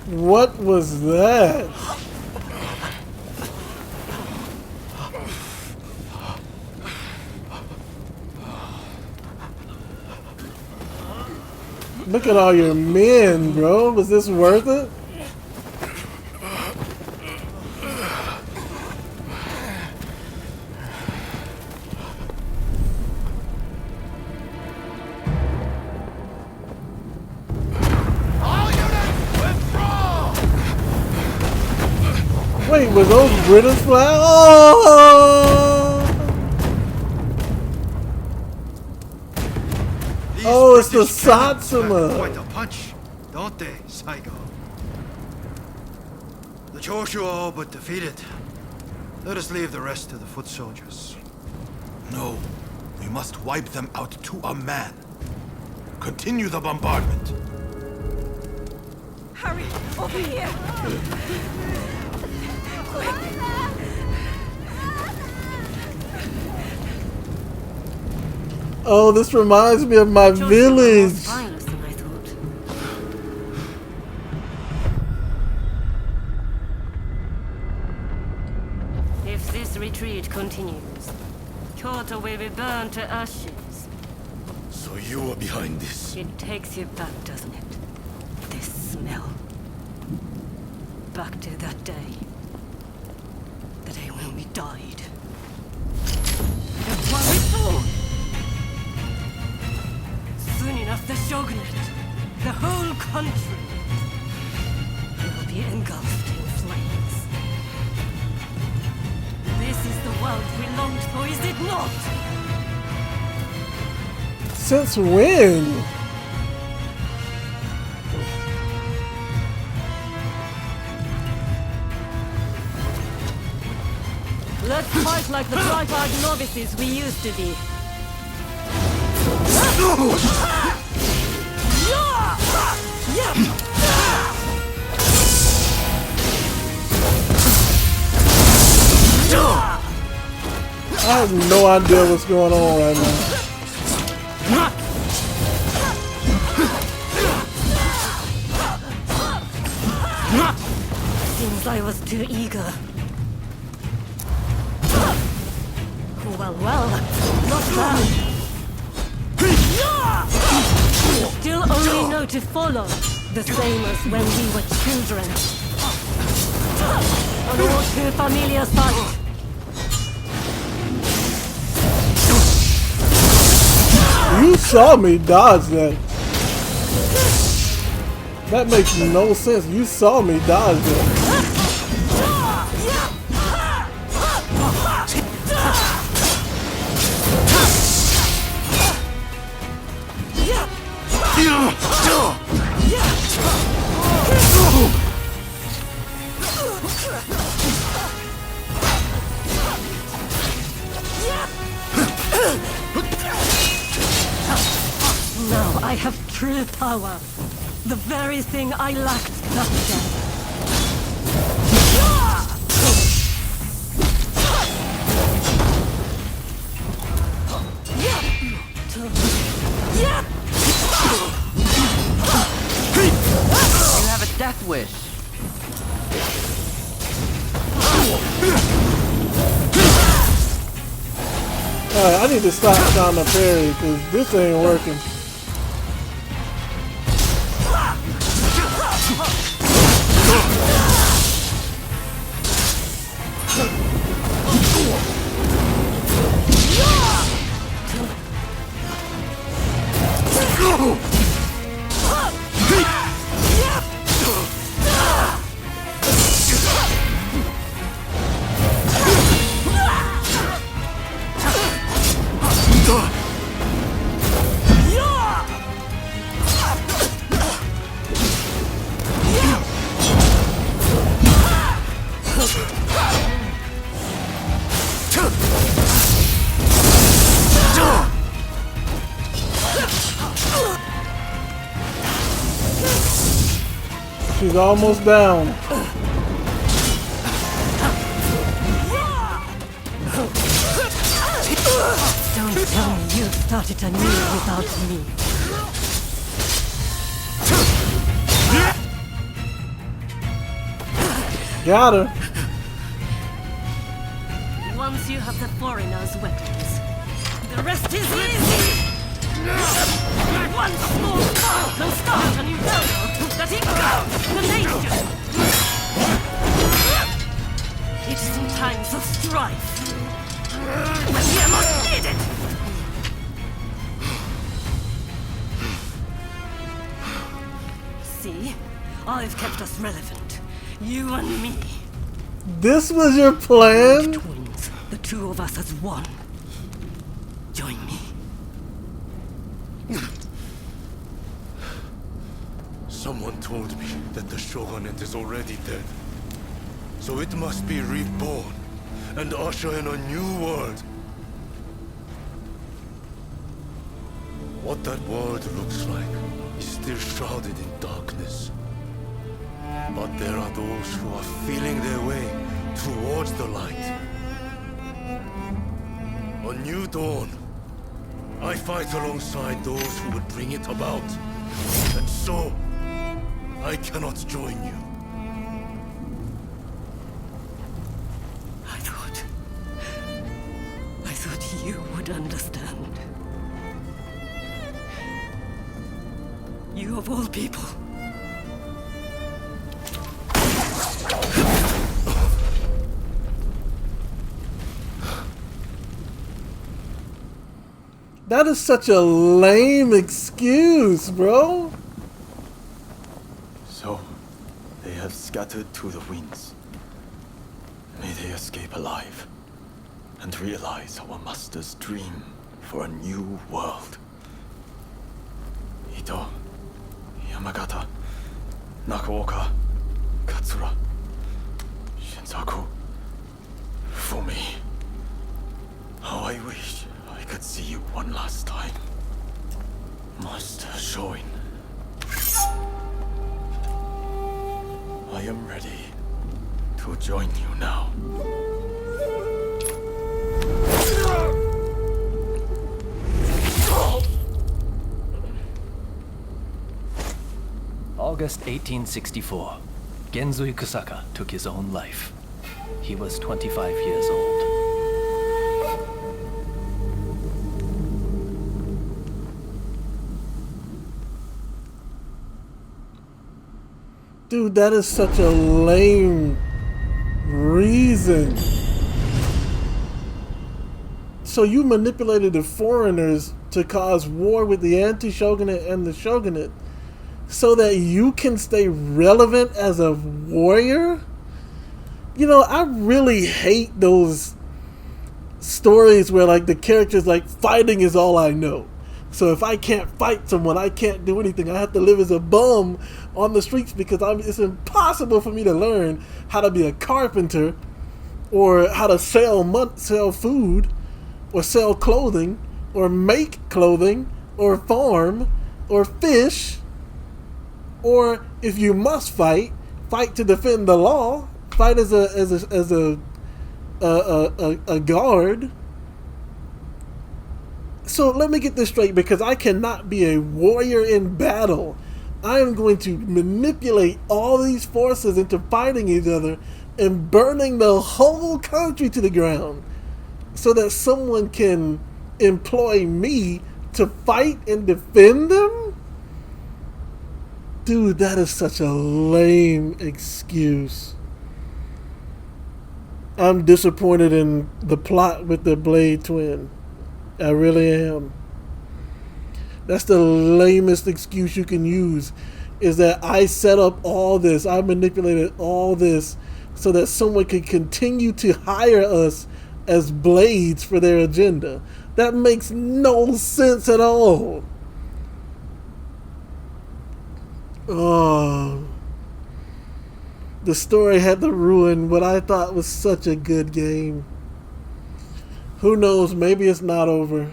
What was that? Look at all your men, bro. Was this worth it? Wait, were those British flags? Oh! Oh, it's the Satsuma. Quite a punch, don't they, Saigo? The Choshu are all but defeated. Let us leave the rest to the foot soldiers. No. We must wipe them out to a man. Continue the bombardment. Hurry! Over here! Quick! Oh, this reminds me of my village. Violence than I thought. If this retreat continues, Kyoto will be burned to ashes. So you are behind this? It takes you back, doesn't it? This smell. Back to that day. The day when we died. And what we saw! Soon enough, the shogunate, the whole country, will be engulfed in flames. This is the world we longed for, is it not? Since when? Let's fight like the bright-eyed novices we used to be. I have no idea what's going on right now. Seems I was too eager. Well, not bad. Still only know to follow, the same as when we were children. An all too familiar sight. You saw me dodge that. That makes no sense. You saw me dodge that. Now I have true power. The very thing I lacked that day. You have a death wish. Alright, I need to stop trying to parry because this ain't working. She's almost down. Don't tell me you started anew without me. Got her. Once you have the foreigners' weapons, the rest is easy. One small spark can start an inferno that engulfs the nation. It is in times of strife when we are most needed. See, I've kept us relevant, you and me. This was your plan? Twins, the two of us as one. Join me. Someone told me that the shogunate is already dead. So it must be reborn and usher in a new world. What that world looks like is still shrouded in darkness. But there are those who are feeling their way towards the light. A new dawn. I fight alongside those who would bring it about. And so, I cannot join you. I thought you would understand. You of all people. That is such a lame excuse, bro. So, they have scattered to the winds. May they escape alive and realize our master's dream for a new world. Ito, Yamagata, Nakaoka, Katsura, Shinsaku. For me, how I wish I could see you one last time. Master Shoin. I am ready to join you now. August 1864. Genzui Kusaka took his own life. He was 25 years old. Dude, that is such a lame reason. So you manipulated the foreigners to cause war with the anti-shogunate and the shogunate so that you can stay relevant as a warrior? You know, I really hate those stories where like the character's like, fighting is all I know. So if I can't fight someone, I can't do anything. I have to live as a bum on the streets because it's impossible for me to learn how to be a carpenter or how to sell food or sell clothing or make clothing or farm or fish, or if you must fight to defend the law, fight as a guard. So let me get this straight, because I cannot be a warrior in battle. I am going to manipulate all these forces into fighting each other and burning the whole country to the ground so that someone can employ me to fight and defend them? Dude, that is such a lame excuse. I'm disappointed in the plot with the Blade Twin. I really am. That's the lamest excuse you can use, is that I set up all this, I manipulated all this so that someone can continue to hire us as blades for their agenda. That makes no sense at all. Oh, the story had to ruin what I thought was such a good game. Who knows, maybe it's not over.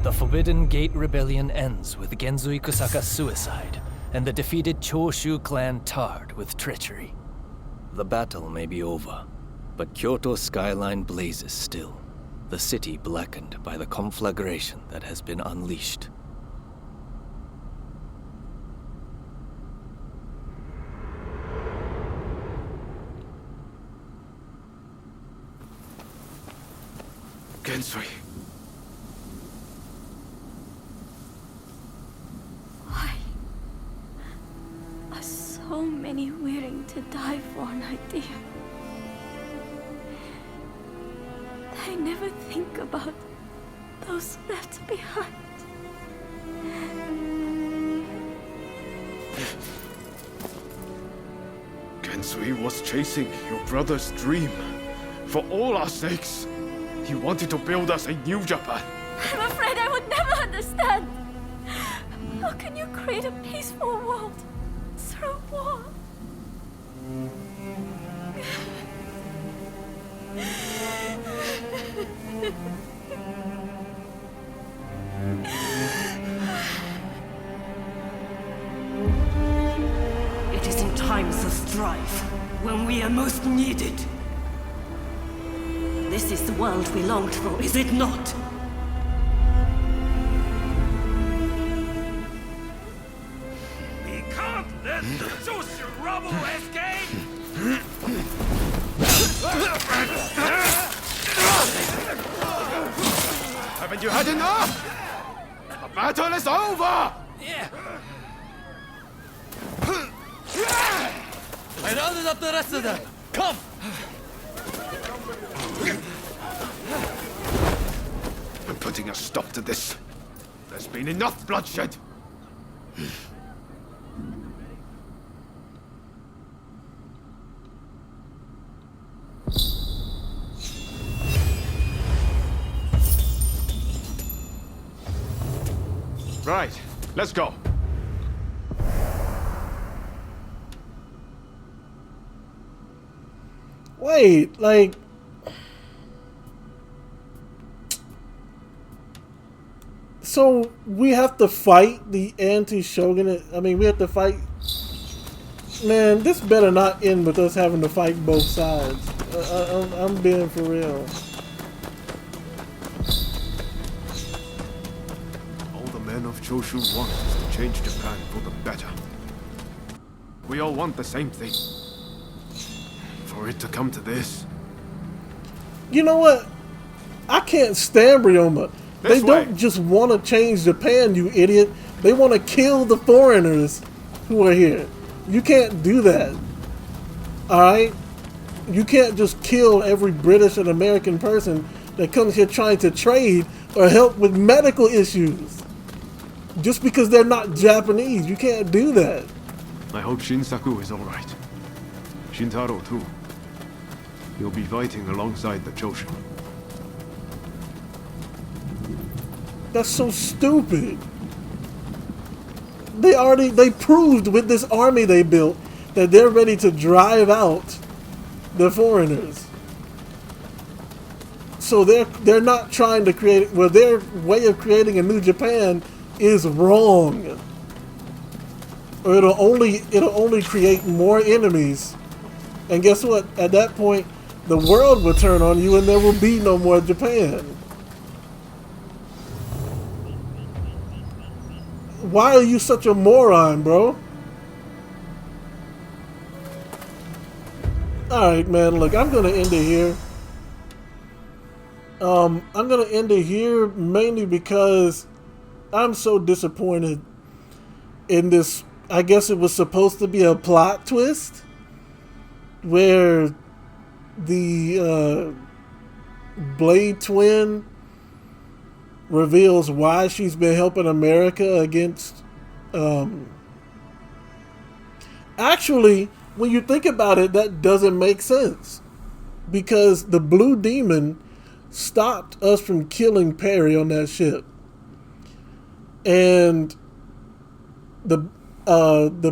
The Forbidden Gate Rebellion ends with Genzui Kusaka's suicide, and the defeated Choshu clan tarred with treachery. The battle may be over, but Kyoto's skyline blazes still, the city blackened by the conflagration that has been unleashed. Genzui. Why are so many willing to die for an idea? They never think about those left behind. Genzui was chasing your brother's dream. For all our sakes. He wanted to build us a new Japan. I'm afraid I would never understand. How can you create a peaceful world through war? It is in times of strife when we are most needed. This is the world we longed for, is it not? We can't let the Choshu rubble escape! Haven't you had enough? The battle is over! I rounded up the rest of them. Come! I'm putting a stop to this. There's been enough bloodshed. Right, let's go. Wait, like... So, we have to fight the anti-shogunate... I mean, we have to fight... Man, this better not end with us having to fight both sides. I'm being for real. All the men of Choshu want is to change Japan for the better. We all want the same thing. For it to come to this... You know what? I can't stand Ryoma. They don't just want to change Japan, you idiot. They want to kill the foreigners who are here. You can't do that. Alright? You can't just kill every British and American person that comes here trying to trade or help with medical issues. Just because they're not Japanese. You can't do that. I hope Shinsaku is alright. Shintaro too. He'll be fighting alongside the Choshu. That's so stupid. They proved with this army they built that they're ready to drive out the foreigners. So they're not trying to create, well, their way of creating a new Japan is wrong. Or it'll only create more enemies. And guess what? At that point, the world will turn on you and there will be no more Japan. Why are you such a moron, bro? Alright, man, look, I'm gonna end it here. I'm gonna end it here mainly because I'm so disappointed in this. I guess it was supposed to be a plot twist where the Blade Twin reveals why she's been helping America against... Actually, when you think about it, that doesn't make sense. Because the Blue Demon stopped us from killing Perry on that ship. And the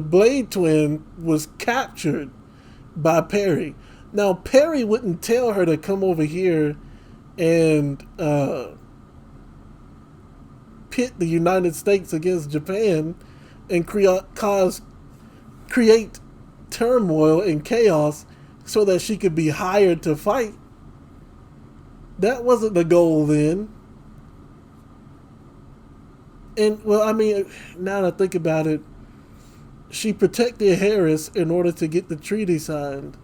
Blade Twin was captured by Perry. Now, Perry wouldn't tell her to come over here and pit the United States against Japan and create turmoil and chaos so that she could be hired to fight. That wasn't the goal then. And, well, I mean, now that I think about it, she protected Harris in order to get the treaty signed,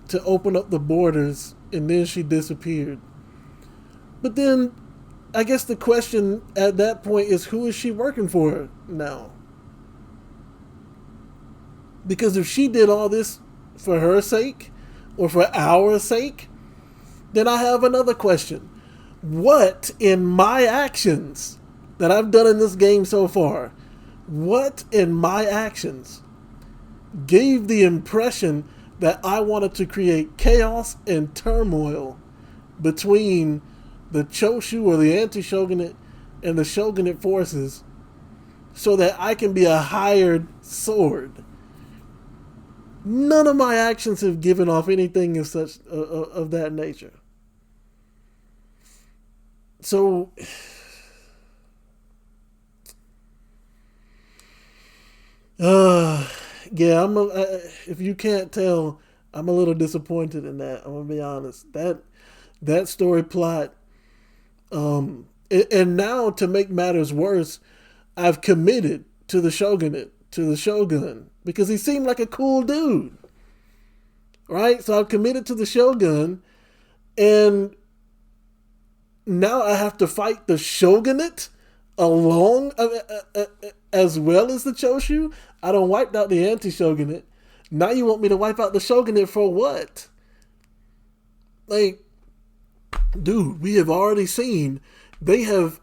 to open up the borders, and then she disappeared. But then, I guess the question at that point is, who is she working for now? Because if she did all this for her sake, or for our sake, then I have another question. What in my actions that I've done in this game so far, what in my actions gave the impression that I wanted to create chaos and turmoil between the Choshu or the anti-shogunate and the shogunate forces so that I can be a hired sword? None of my actions have given off anything of such of that nature. So, yeah, if you can't tell, I'm a little disappointed in that. I'm gonna be honest. That story plot, and now to make matters worse, I've committed to the shogunate, to the shogun, because he seemed like a cool dude, right? So I've committed to the shogun, and now I have to fight the shogunate along as well as the Choshu. I don't wiped out the anti-shogunate. Now you want me to wipe out the shogunate for what? Like, dude, we have already seen they have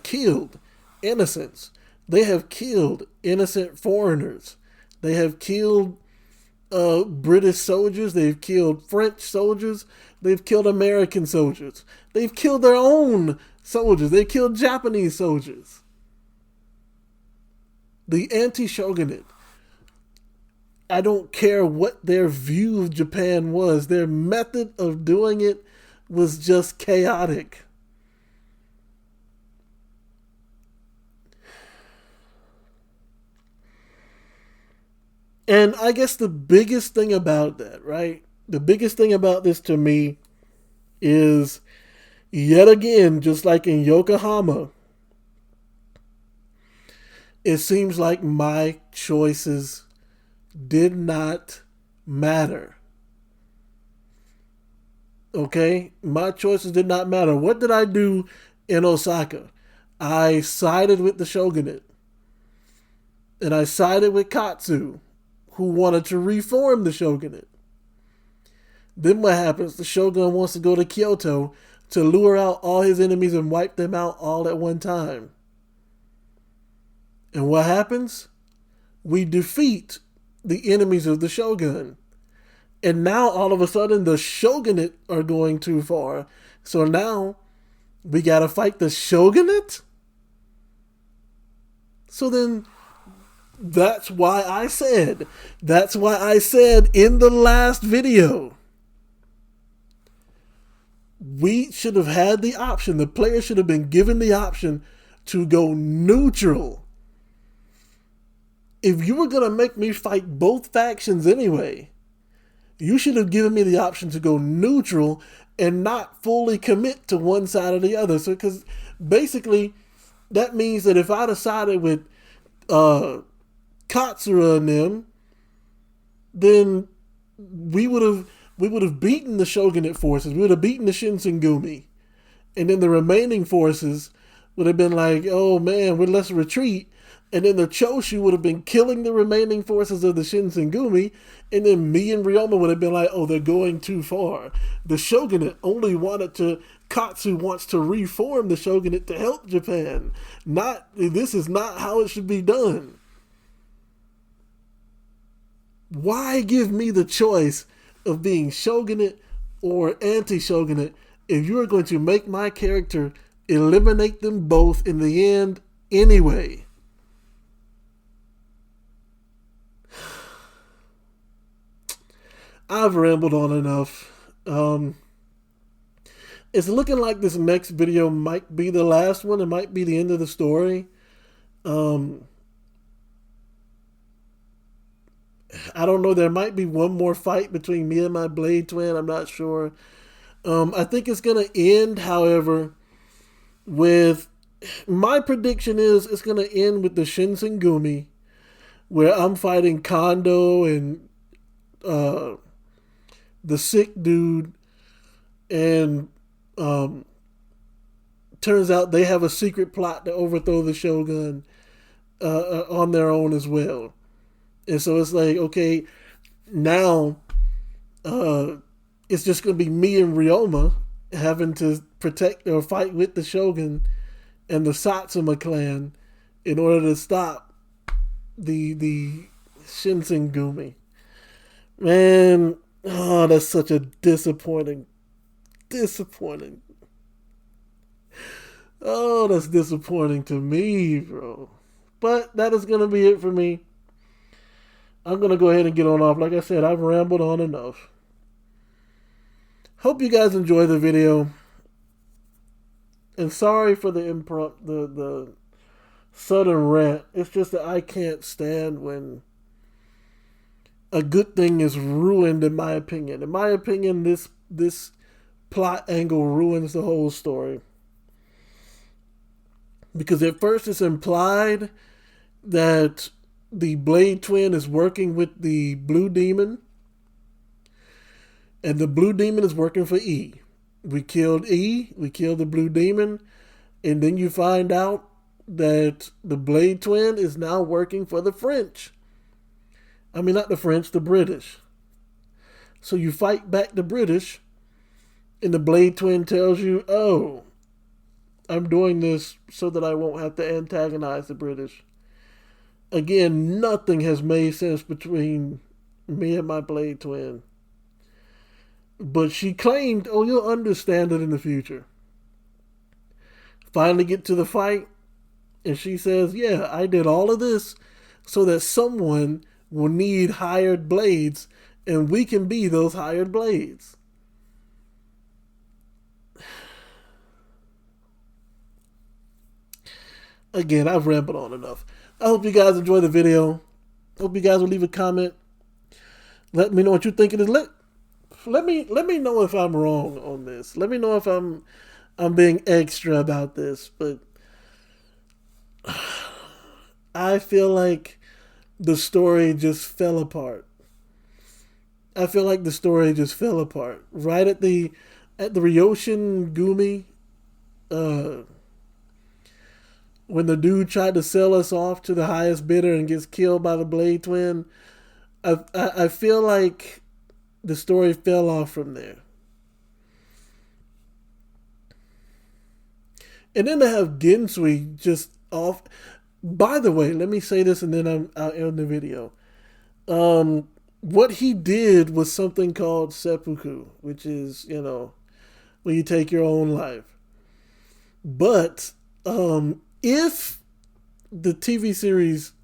killed innocents. They have killed innocent foreigners. They have killed British soldiers. They've killed French soldiers. They've killed American soldiers. They've killed their own soldiers. They killed Japanese soldiers. The anti-shogunate, I don't care what their view of Japan was, their method of doing it was just chaotic. And I guess the biggest thing about that, right? The biggest thing about this to me is, yet again, just like in Yokohama, it seems like my choices did not matter. Okay? My choices did not matter. What did I do in Osaka? I sided with the shogunate. And I sided with Katsu, who wanted to reform the shogunate. Then what happens? The shogun wants to go to Kyoto to lure out all his enemies and wipe them out all at one time. And what happens? We defeat the enemies of the shogun. And now all of a sudden the shogunate are going too far. So now we got to fight the shogunate? So then that's why I said in the last video, we should have had the option, the player should have been given the option to go neutral. If you were going to make me fight both factions anyway, you should have given me the option to go neutral and not fully commit to one side or the other. So, because basically, that means that if I decided with Katsura and them, then we would have beaten the shogunate forces. We would have beaten the Shinsengumi. And then the remaining forces would have been like, oh man, let's retreat. And then the Choshu would have been killing the remaining forces of the Shinsengumi. And then me and Ryoma would have been like, oh, they're going too far. The shogunate only Katsu wants to reform the shogunate to help Japan. This is not how it should be done. Why give me the choice of being shogunate or anti-shogunate if you are going to make my character eliminate them both in the end anyway? I've rambled on enough. it's looking like this next video might be the last one. It might be the end of the story. I don't know. There might be one more fight between me and my Blade Twin. I'm not sure. I think it's going to end, however, with... My prediction is it's going to end with the Shinsengumi, where I'm fighting Kondo and the sick dude, and turns out they have a secret plot to overthrow the Shogun on their own as well. And so it's like, okay, now it's just going to be me and Ryoma having to protect or fight with the Shogun and the Satsuma clan in order to stop the Shinsengumi. Man, oh, that's such a disappointing. Oh, that's disappointing to me, bro. But that is going to be it for me. I'm going to go ahead and get on off. Like I said, I've rambled on enough. Hope you guys enjoy the video. And sorry for the sudden rant. It's just that I can't stand when a good thing is ruined, in my opinion. In my opinion, this plot angle ruins the whole story. Because at first it's implied that the Blade Twin is working with the Blue Demon, and the Blue Demon is working for E. We killed E, we killed the Blue Demon, and then you find out that the Blade Twin is now working for the French. I mean, not the French, the British. So you fight back the British, and the Blade Twin tells you, oh, I'm doing this so that I won't have to antagonize the British. Again, nothing has made sense between me and my Blade Twin. But she claimed, oh, you'll understand it in the future. Finally get to the fight, and she says, yeah, I did all of this so that someone will need hired blades, and we can be those hired blades. Again, I've rambled on enough. I hope you guys enjoy the video. Hope you guys will leave a comment. Let me know what you think of this. Let me know if I'm wrong on this. Let me know if I'm being extra about this. But I feel like the story just fell apart. Right at the Ryoshin Gumi, when the dude tried to sell us off to the highest bidder and gets killed by the Blade Twin. I feel like the story fell off from there. And then to have Gensui just off. By the way, let me say this and then I'll end the video. What he did was something called seppuku, which is, when you take your own life. But if the TV series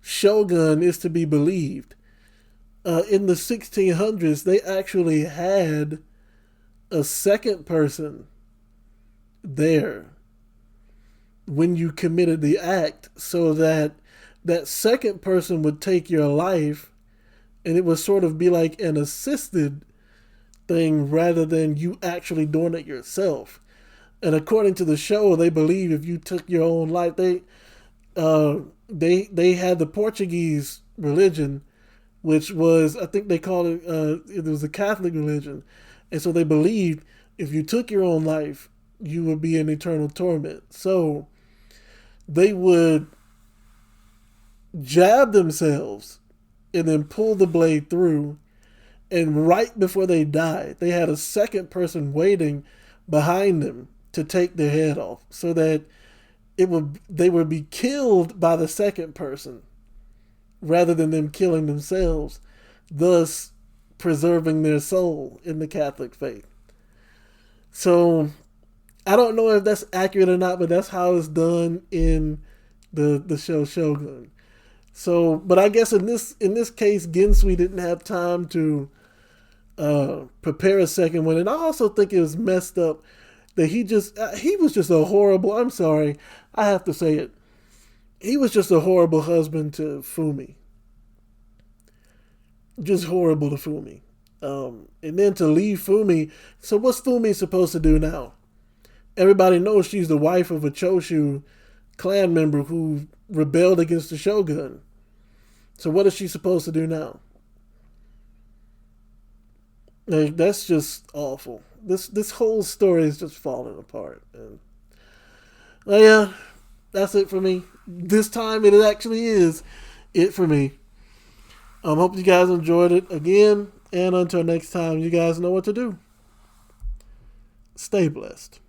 Shogun is to be believed, in the 1600s, they actually had a second person there when you committed the act, so that that second person would take your life, and it would sort of be like an assisted thing rather than you actually doing it yourself. And according to the show, they believe if you took your own life, they had the Portuguese religion, which was, I think they called it was a Catholic religion. And so they believed if you took your own life, you would be in eternal torment. So they would jab themselves and then pull the blade through. And right before they died, they had a second person waiting behind them to take their head off, so that they would be killed by the second person rather than them killing themselves, thus preserving their soul in the Catholic faith. So I don't know if that's accurate or not, but that's how it's done in the show Shogun. So, but I guess in this case, Gensui didn't have time to prepare a second one. And I also think it was messed up that he was just a horrible, I'm sorry, I have to say it. He was just a horrible husband to Fumi. Just horrible to Fumi. And then to leave Fumi. So what's Fumi supposed to do now? Everybody knows she's the wife of a Choshu clan member who rebelled against the shogun. So what is she supposed to do now? Like, that's just awful. This whole story is just falling apart. And, yeah, that's it for me. This time it actually is it for me. Hope you guys enjoyed it again. And until next time, you guys know what to do. Stay blessed.